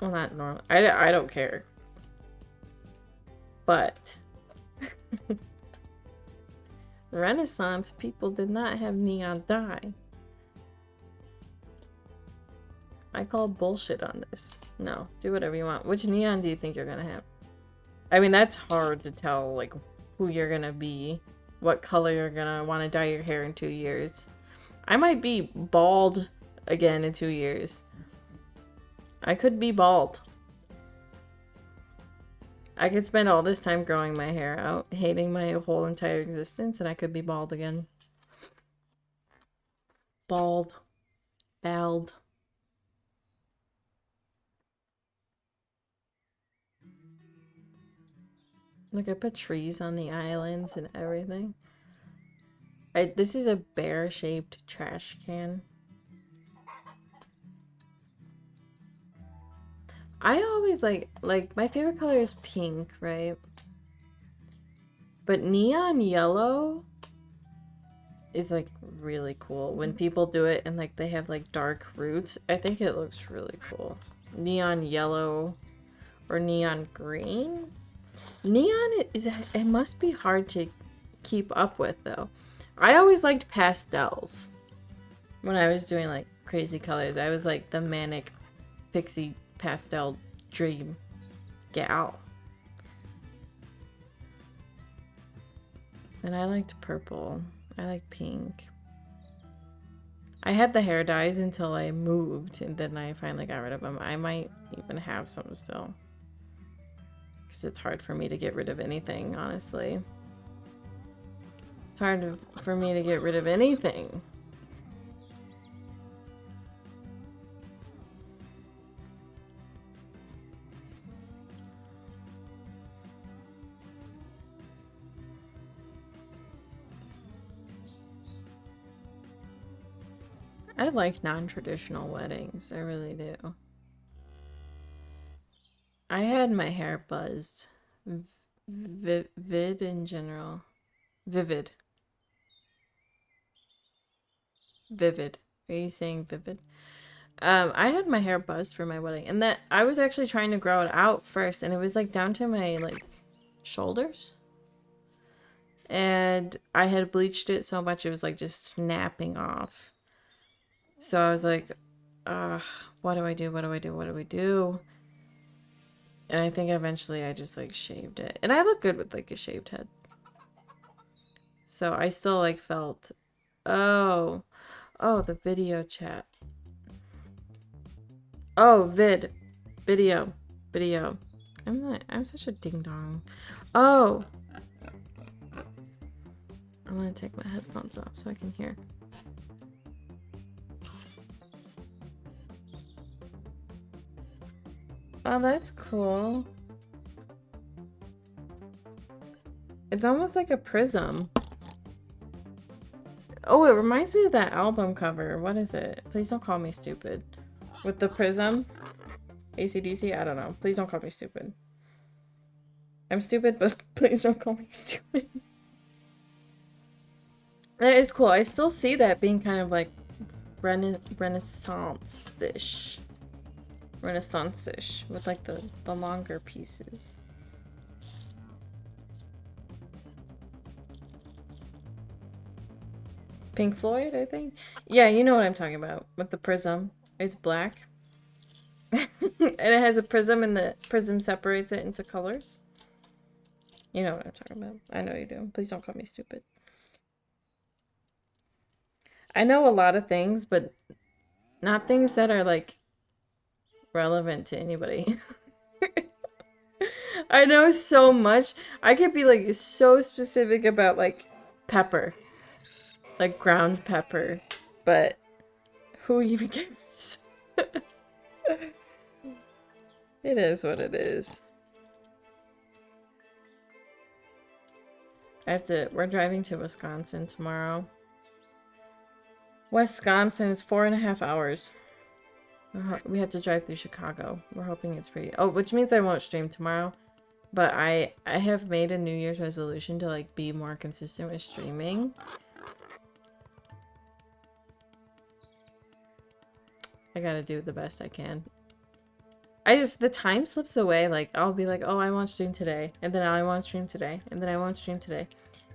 Speaker 1: well, not normal. I don't care. But Renaissance people did not have neon dye. I call bullshit on this. No, do whatever you want. Which neon do you think you're gonna have? I mean, that's hard to tell, like, who you're gonna be. What color you're gonna want to dye your hair in 2 years. I might be bald again in 2 years. I could be bald. I could spend all this time growing my hair out, hating my whole entire existence, and I could be bald again. Bald. Bald. Look, I put trees on the islands and everything. This is a bear-shaped trash can. I always like my favorite color is pink, right? But neon yellow is like really cool. When people do it and like they have like dark roots, I think it looks really cool. Neon yellow or neon green. Neon it must be hard to keep up with though. I always liked pastels. When I was doing like crazy colors, I was like the manic pixie pastel dream gal. And I liked purple. I like pink. I had the hair dyes until I moved, and then I finally got rid of them. I might even have some still. Because it's hard for me to get rid of anything, honestly. It's hard for me to get rid of anything. I like non-traditional weddings. I really do. I had my hair buzzed. Vid in general. Vivid. Vivid. Are you saying vivid? I had my hair buzzed for my wedding, and that I was actually trying to grow it out first, and it was like down to my like shoulders. And I had bleached it so much it was like just snapping off. So I was like, what do I do? What do I do? What do we do? And I think eventually I just like shaved it. And I look good with like a shaved head. So I still like felt, oh, oh, the video chat. Oh, video. I'm such a ding dong. Oh, I'm gonna take my headphones off so I can hear. Oh, that's cool. It's almost like a prism. Oh, it reminds me of that album cover. What is it? Please don't call me stupid. With the prism? AC/DC? I don't know. Please don't call me stupid. I'm stupid, but please don't call me stupid. That is cool. I still see that being kind of like Renaissance-ish. Renaissance-ish with like the longer pieces. Pink Floyd, I think. Yeah, you know what I'm talking about with the prism. It's black. And it has a prism and the prism separates it into colors. You know what I'm talking about. I know you do. Please don't call me stupid. I know a lot of things, but not things that are like relevant to anybody. I know so much. I could be like so specific about like pepper, like ground pepper, but who even cares? It is what it is. We're driving to Wisconsin tomorrow. Wisconsin is 4.5 hours. We have to drive through Chicago. We're hoping it's pretty. Oh, which means I won't stream tomorrow. But I have made a New Year's resolution to like be more consistent with streaming. I gotta do the best I can. The time slips away. Like I'll be like, oh, I won't stream today, and then I won't stream today, and then I won't stream today,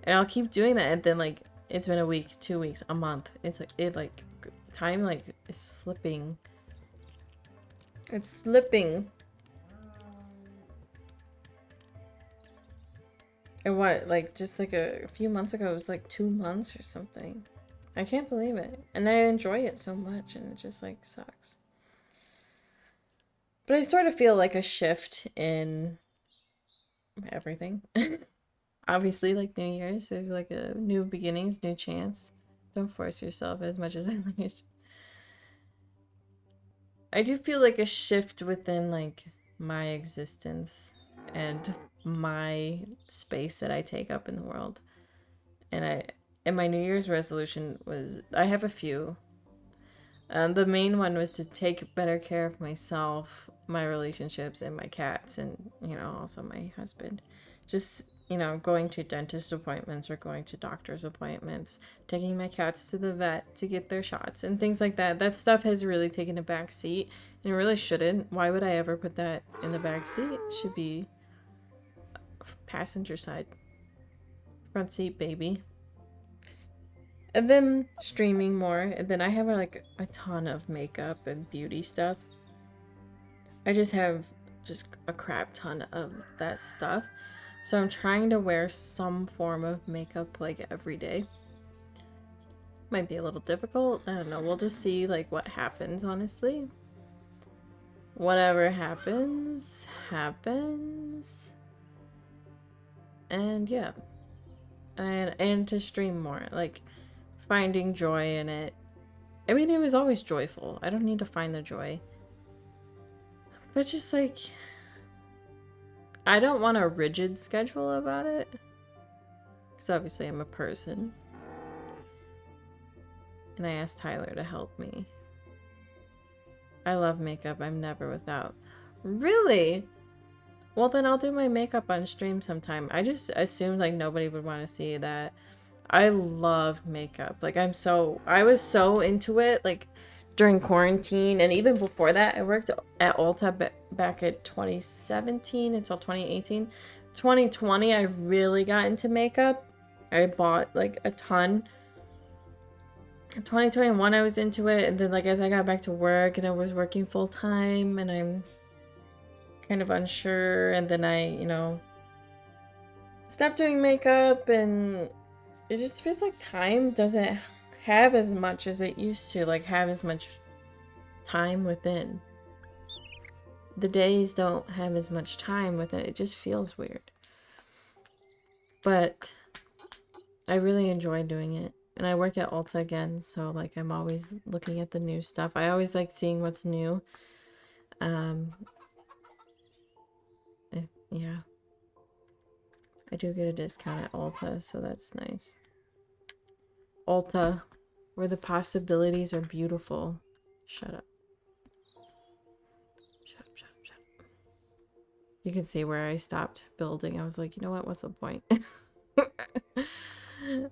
Speaker 1: and I'll keep doing that, and then like it's been a week, 2 weeks, a month. It's like time like is slipping. It's slipping. And what, like just like a few months ago, it was like 2 months or something. I can't believe it, and I enjoy it so much, and it just like sucks. But I sort of feel like a shift in everything. Obviously, like New Year's, there's like a new beginnings, new chance. Don't force yourself as much as I love you. I do feel like a shift within like my existence and my space that I take up in the world. And my New Year's resolution was, I have a few. The main one was to take better care of myself, my relationships, and my cats, and, you know, also my husband. Just, you know, going to dentist appointments or going to doctor's appointments, taking my cats to the vet to get their shots, and things like that. That stuff has really taken a back seat, and it really shouldn't. Why would I ever put that in the back seat? It should be passenger side. Front seat, baby. And then streaming more, and then I have like a ton of makeup and beauty stuff. I just have just a crap ton of that stuff. So I'm trying to wear some form of makeup like every day. Might be a little difficult. I don't know. We'll just see like what happens, honestly. Whatever happens, happens. And yeah. And to stream more. Like finding joy in it. I mean, it was always joyful. I don't need to find the joy. But just like, I don't want a rigid schedule about it. Because obviously I'm a person. And I asked Tyler to help me. I love makeup. I'm never without. Really? Well, then I'll do my makeup on stream sometime. I just assumed like nobody would want to see that. I love makeup. Like I was so into it like during quarantine, and even before that. I worked at Ulta back at 2017 until 2018. 2020 I really got into makeup. I bought like a ton. In 2021 I was into it, and then like as I got back to work and I was working full time, and I'm kind of unsure, and then I, you know, stopped doing makeup, and it just feels like time doesn't have as much as it used to, like have as much time within. The days don't have as much time with it. It just feels weird. But I really enjoy doing it. And I work at Ulta again, so like I'm always looking at the new stuff. I always like seeing what's new. Yeah. I do get a discount at Ulta, so that's nice. Ulta, where the possibilities are beautiful. Shut up. Shut up, shut up, shut up. You can see where I stopped building. I was like, you know what? What's the point?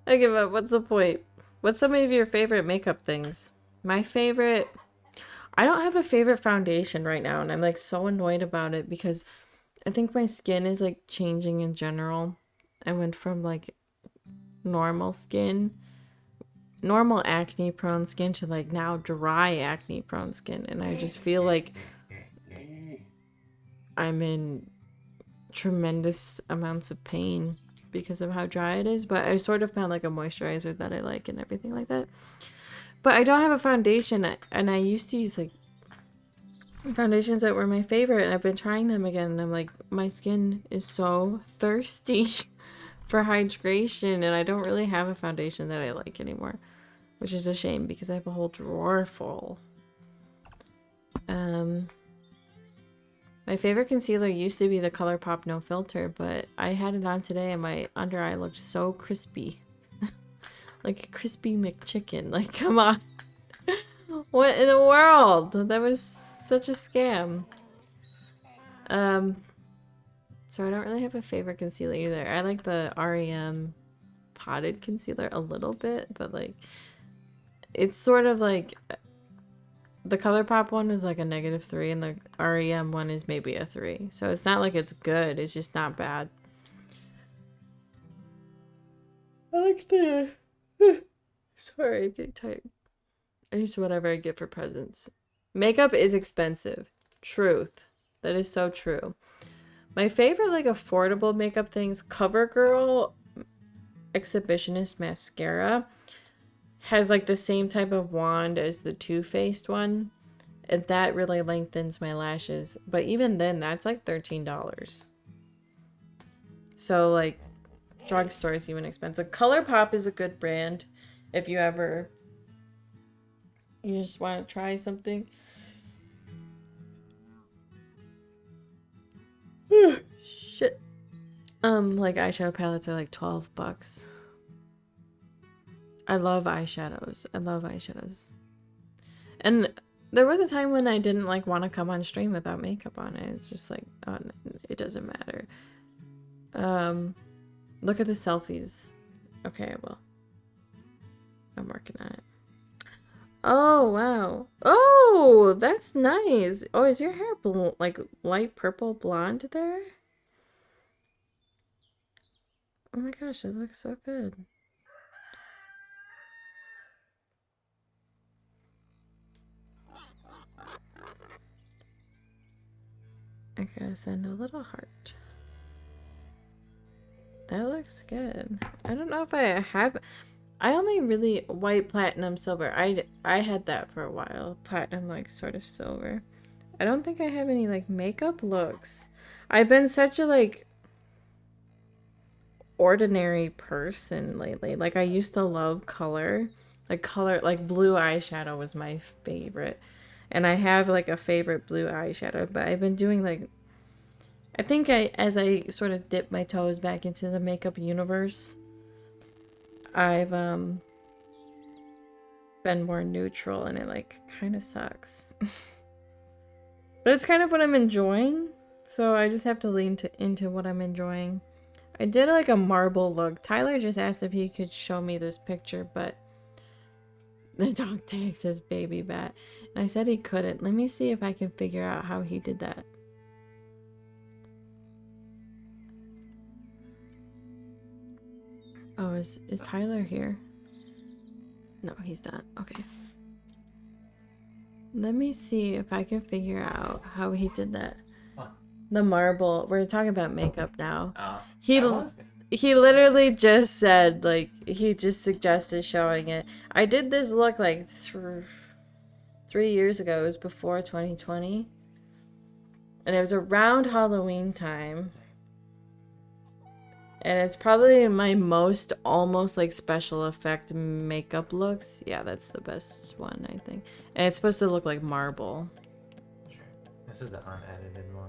Speaker 1: I give up. What's the point? What's some of your favorite makeup things? My favorite... I don't have a favorite foundation right now, and I'm like so annoyed about it because I think my skin is like changing in general. I went from like normal skin, normal acne prone skin to like now dry acne prone skin, and I just feel like I'm in tremendous amounts of pain because of how dry it is, but I sort of found like a moisturizer that I like and everything like that. But I don't have a foundation, and I used to use like foundations that were my favorite, and I've been trying them again, and I'm like, my skin is so thirsty for hydration, and I don't really have a foundation that I like anymore, which is a shame because I have a whole drawer full. My favorite concealer used to be the ColourPop No Filter, but I had it on today and my under eye looked so crispy. Like a crispy McChicken. Like, come on. What in the world? That was such a scam. So I don't really have a favorite concealer either. I like the REM potted concealer a little bit, but like, it's sort of like... The ColourPop one is like a -3 and the REM one is maybe a 3. So it's not like it's good, it's just not bad. I like the... Sorry, I'm getting tired. I use whatever I get for presents. Makeup is expensive. Truth. That is so true. My favorite like affordable makeup things, CoverGirl Exhibitionist Mascara has like the same type of wand as the Too Faced one, and that really lengthens my lashes, but even then that's like $13. So like drugstore is even expensive. ColourPop is a good brand if you ever just want to try something. Shit. Like eyeshadow palettes are like $12. I love eyeshadows. I love eyeshadows. And there was a time when I didn't like want to come on stream without makeup on it. It's just like, oh, it doesn't matter. Look at the selfies. Okay, well, I'm working on it. Oh, wow. Oh, that's nice. Oh, is your hair like light purple blonde there? Oh my gosh, it looks so good. I gotta send a little heart. That looks good. I don't know if I have... I only really... White, platinum, silver. I had that for a while. Platinum, like, sort of silver. I don't think I have any, like, makeup looks. I've been such a, like... ordinary person lately. Like, I used to love color. Like, blue eyeshadow was my favorite. And I have, like, a favorite blue eyeshadow. But I've been doing, like... I think as I sort of dip my toes back into the makeup universe, I've been more neutral, and it like kind of sucks. But it's kind of what I'm enjoying, so I just have to lean into what I'm enjoying. I did like a marble look. Tyler just asked if he could show me this picture, but the dog tag says baby bat, and I said he couldn't. Let me see if I can figure out how he did that. Oh, is Tyler here? No, he's not. Okay. Let me see if I can figure out how he did that.
Speaker 2: What?
Speaker 1: The marble. We're talking about makeup now.
Speaker 2: Oh,
Speaker 1: He
Speaker 2: I was gonna-
Speaker 1: he literally just said, like, he just suggested showing it. I did this look like 3 years ago. It was before 2020. And it was around Halloween time. And it's probably my most almost like special effect makeup looks. Yeah, that's the best one, I think. And it's supposed to look like marble.
Speaker 2: Sure. This is the unedited one.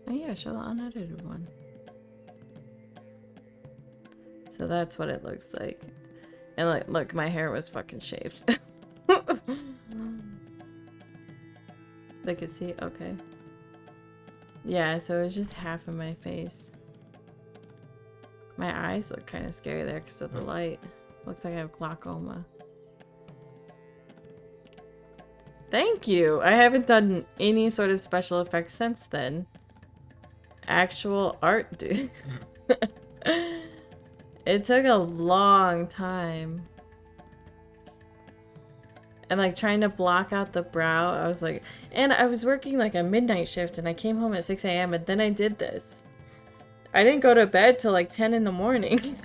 Speaker 1: Oh yeah, show the unedited one. So that's what it looks like. And like, look, my hair was fucking shaved. They could see, okay. Yeah, so it was just half of my face. My eyes look kind of scary there because of the light. Looks like I have glaucoma. Thank you! I haven't done any sort of special effects since then. Actual art, dude. It took a long time. And like trying to block out the brow, I was like, and I was working like a midnight shift and I came home at 6 a.m. and then I did this. I didn't go to bed till like 10 in the morning.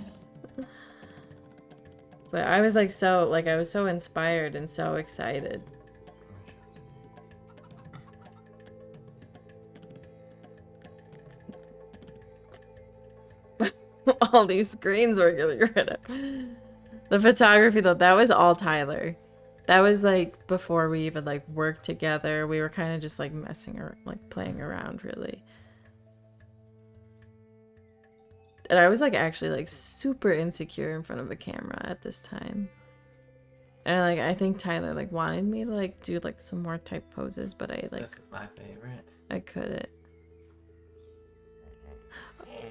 Speaker 1: But I was like I was so inspired and so excited. All these screens we're getting rid of. The photography though, that was all Tyler. That was like before we even like worked together. We were kind of just like messing or like playing around really. And I was like actually like super insecure in front of a camera at this time. And like I think Tyler like wanted me to like do like some more type poses, but I like
Speaker 2: This is my favorite.
Speaker 1: I couldn't.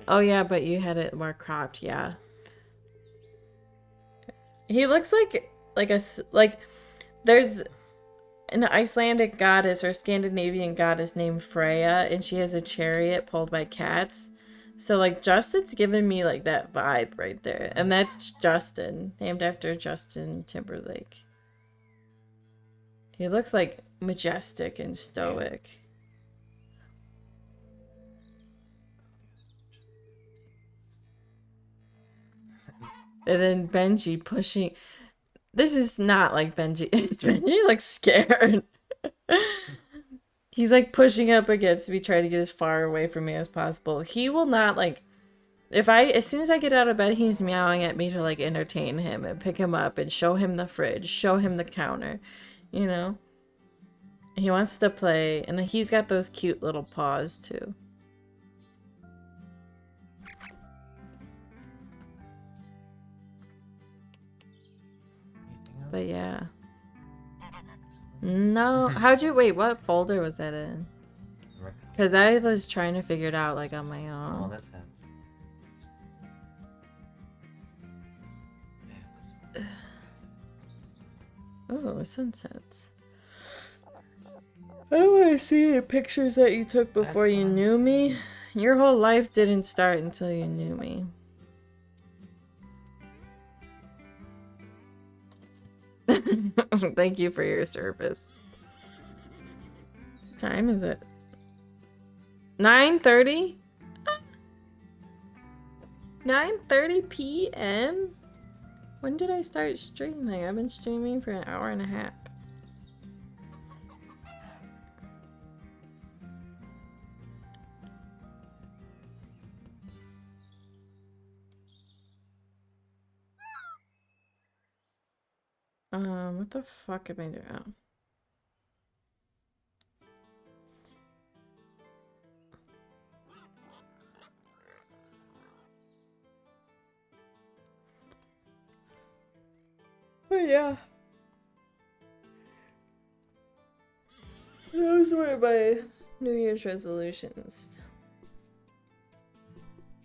Speaker 1: Oh yeah, but you had it more cropped, yeah. He looks like there's an Icelandic goddess or Scandinavian goddess named Freya, and she has a chariot pulled by cats. So like Justin's giving me like that vibe right there. And that's Justin, named after Justin Timberlake. He looks like majestic and stoic. And then Benji pushing. This is not like Benji. Benji looks scared. He's like pushing up against me, trying to get as far away from me as possible. He will not like. As soon as I get out of bed, he's meowing at me to like entertain him and pick him up and show him the fridge, show him the counter, you know? He wants to play, and he's got those cute little paws too. But yeah. No, how'd you, wait, what folder was that in? Because I was trying to figure it out like on my
Speaker 2: Oh,
Speaker 1: own.
Speaker 2: this has.
Speaker 1: Oh, sunsets. I want to see the pictures that you took before
Speaker 2: That's
Speaker 1: you
Speaker 2: nice.
Speaker 1: knew me. Your whole life didn't start until you knew me. Thank you for your service. What time is it? 9:30? 9:30 p.m.? When did I start streaming? I've been streaming for an hour and a half. What the fuck am I doing? Oh. But yeah. Those were my New Year's resolutions.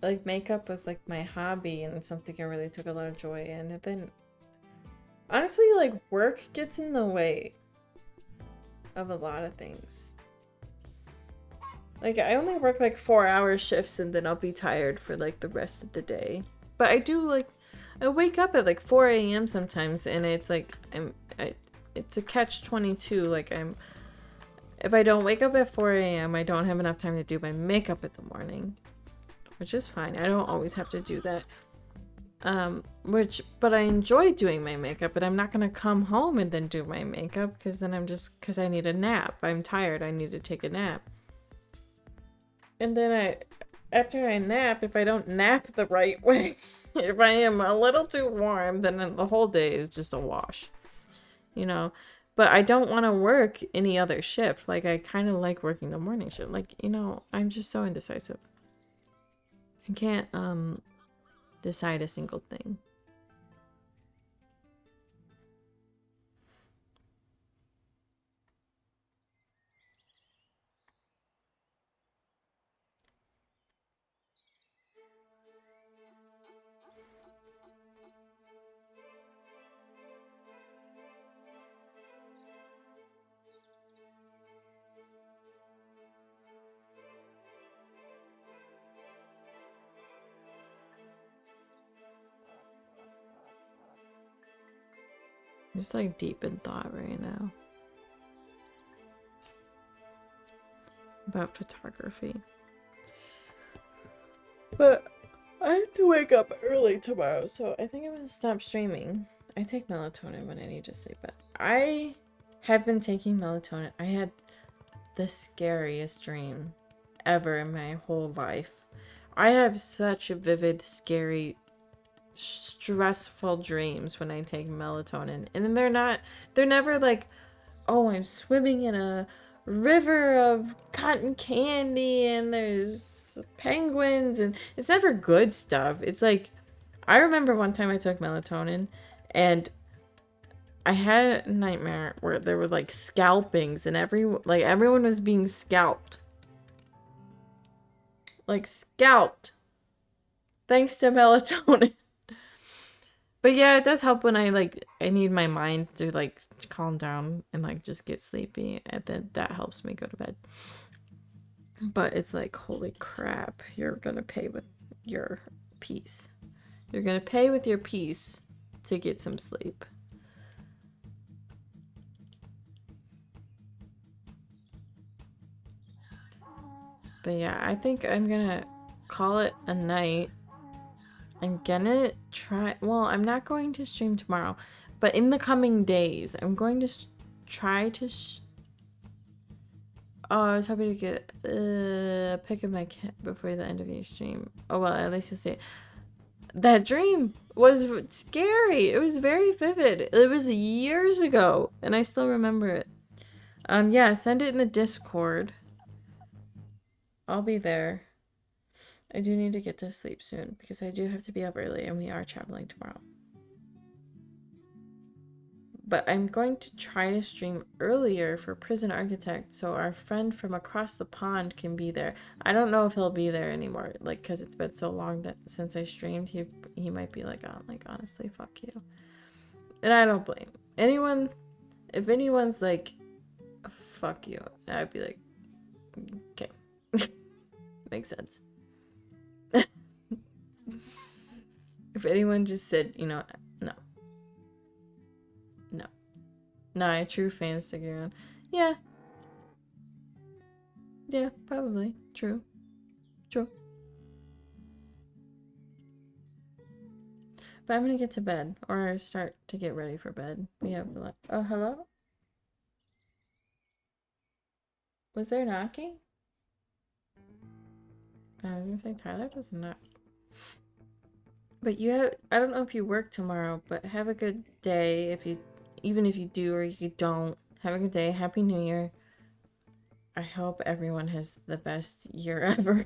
Speaker 1: Like, makeup was like my hobby and something I really took a lot of joy in. And then, honestly, like, work gets in the way of a lot of things. Like, I only work like 4-hour shifts and then I'll be tired for like the rest of the day. But I do like, I wake up at like 4 a.m. sometimes and it's like, it's a catch-22. Like, if I don't wake up at 4 a.m., I don't have enough time to do my makeup in the morning, which is fine. I don't always have to do that. But I enjoy doing my makeup, but I'm not gonna come home and then do my makeup because then because I need a nap. I'm tired. I need to take a nap. And then after I nap, if I don't nap the right way, if I am a little too warm, then the whole day is just a wash, you know? But I don't want to work any other shift. Like, I kind of like working the morning shift. Like, I'm just so indecisive. I can't, decide a single thing. I'm just like deep in thought right now about photography. But I have to wake up early tomorrow, so I think I'm gonna stop streaming. I take melatonin when I need to sleep, but I have been taking melatonin. I had the scariest dream ever in my whole life. I have such vivid, scary, stressful dreams when I take melatonin, and they're never like, oh, I'm swimming in a river of cotton candy and there's penguins, and it's never good stuff. It's like, I remember one time I took melatonin and I had a nightmare where there were like scalpings and everyone was being scalped. Like, scalped. Thanks to melatonin. But yeah, it does help when I need my mind to like calm down and like just get sleepy, and then that helps me go to bed. But it's like, holy crap, you're gonna pay with your peace. You're gonna pay with your peace to get some sleep. But yeah, I think I'm gonna call it a night. I'm gonna try, well, I'm not going to stream tomorrow, but in the coming days, I'm going to try to oh, I was hoping to get a pic of my cat before the end of each stream. Oh, well, at least you'll see it. That dream was scary. It was very vivid. It was years ago, and I still remember it. Yeah, send it in the Discord. I'll be there. I do need to get to sleep soon because I do have to be up early and we are traveling tomorrow. But I'm going to try to stream earlier for Prison Architect so our friend from across the pond can be there. I don't know if he'll be there anymore, like, because it's been so long that since I streamed, he might be like, oh, like, honestly, fuck you. And I don't blame anyone. If anyone's like, fuck you, I'd be like, okay. Makes sense. If anyone just said, no. Nah, a true fan sticking around. Yeah. Yeah, probably. True. But I'm gonna get to bed, or start to get ready for bed. We have like, oh, hello? Was there knocking? I was gonna say Tyler doesn't knock. But I don't know if you work tomorrow, but have a good day even if you do or you don't. Have a good day. Happy New Year. I hope everyone has the best year ever.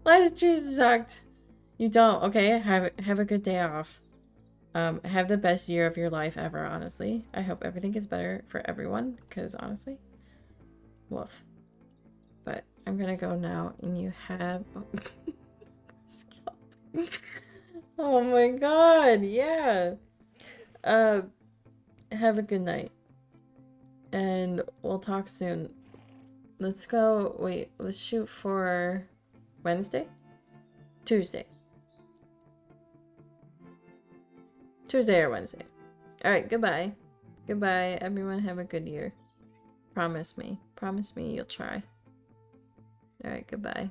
Speaker 1: Last year sucked. You don't, okay? Have a good day off. Have the best year of your life ever, honestly. I hope everything is better for everyone, because honestly, woof. But I'm gonna go now, and you have... Oh my god, yeah. Have a good night. And we'll talk soon. Let's shoot for Wednesday? Tuesday or Wednesday. Alright, goodbye. Goodbye, everyone. Have a good year. Promise me. Promise me you'll try. Alright, goodbye.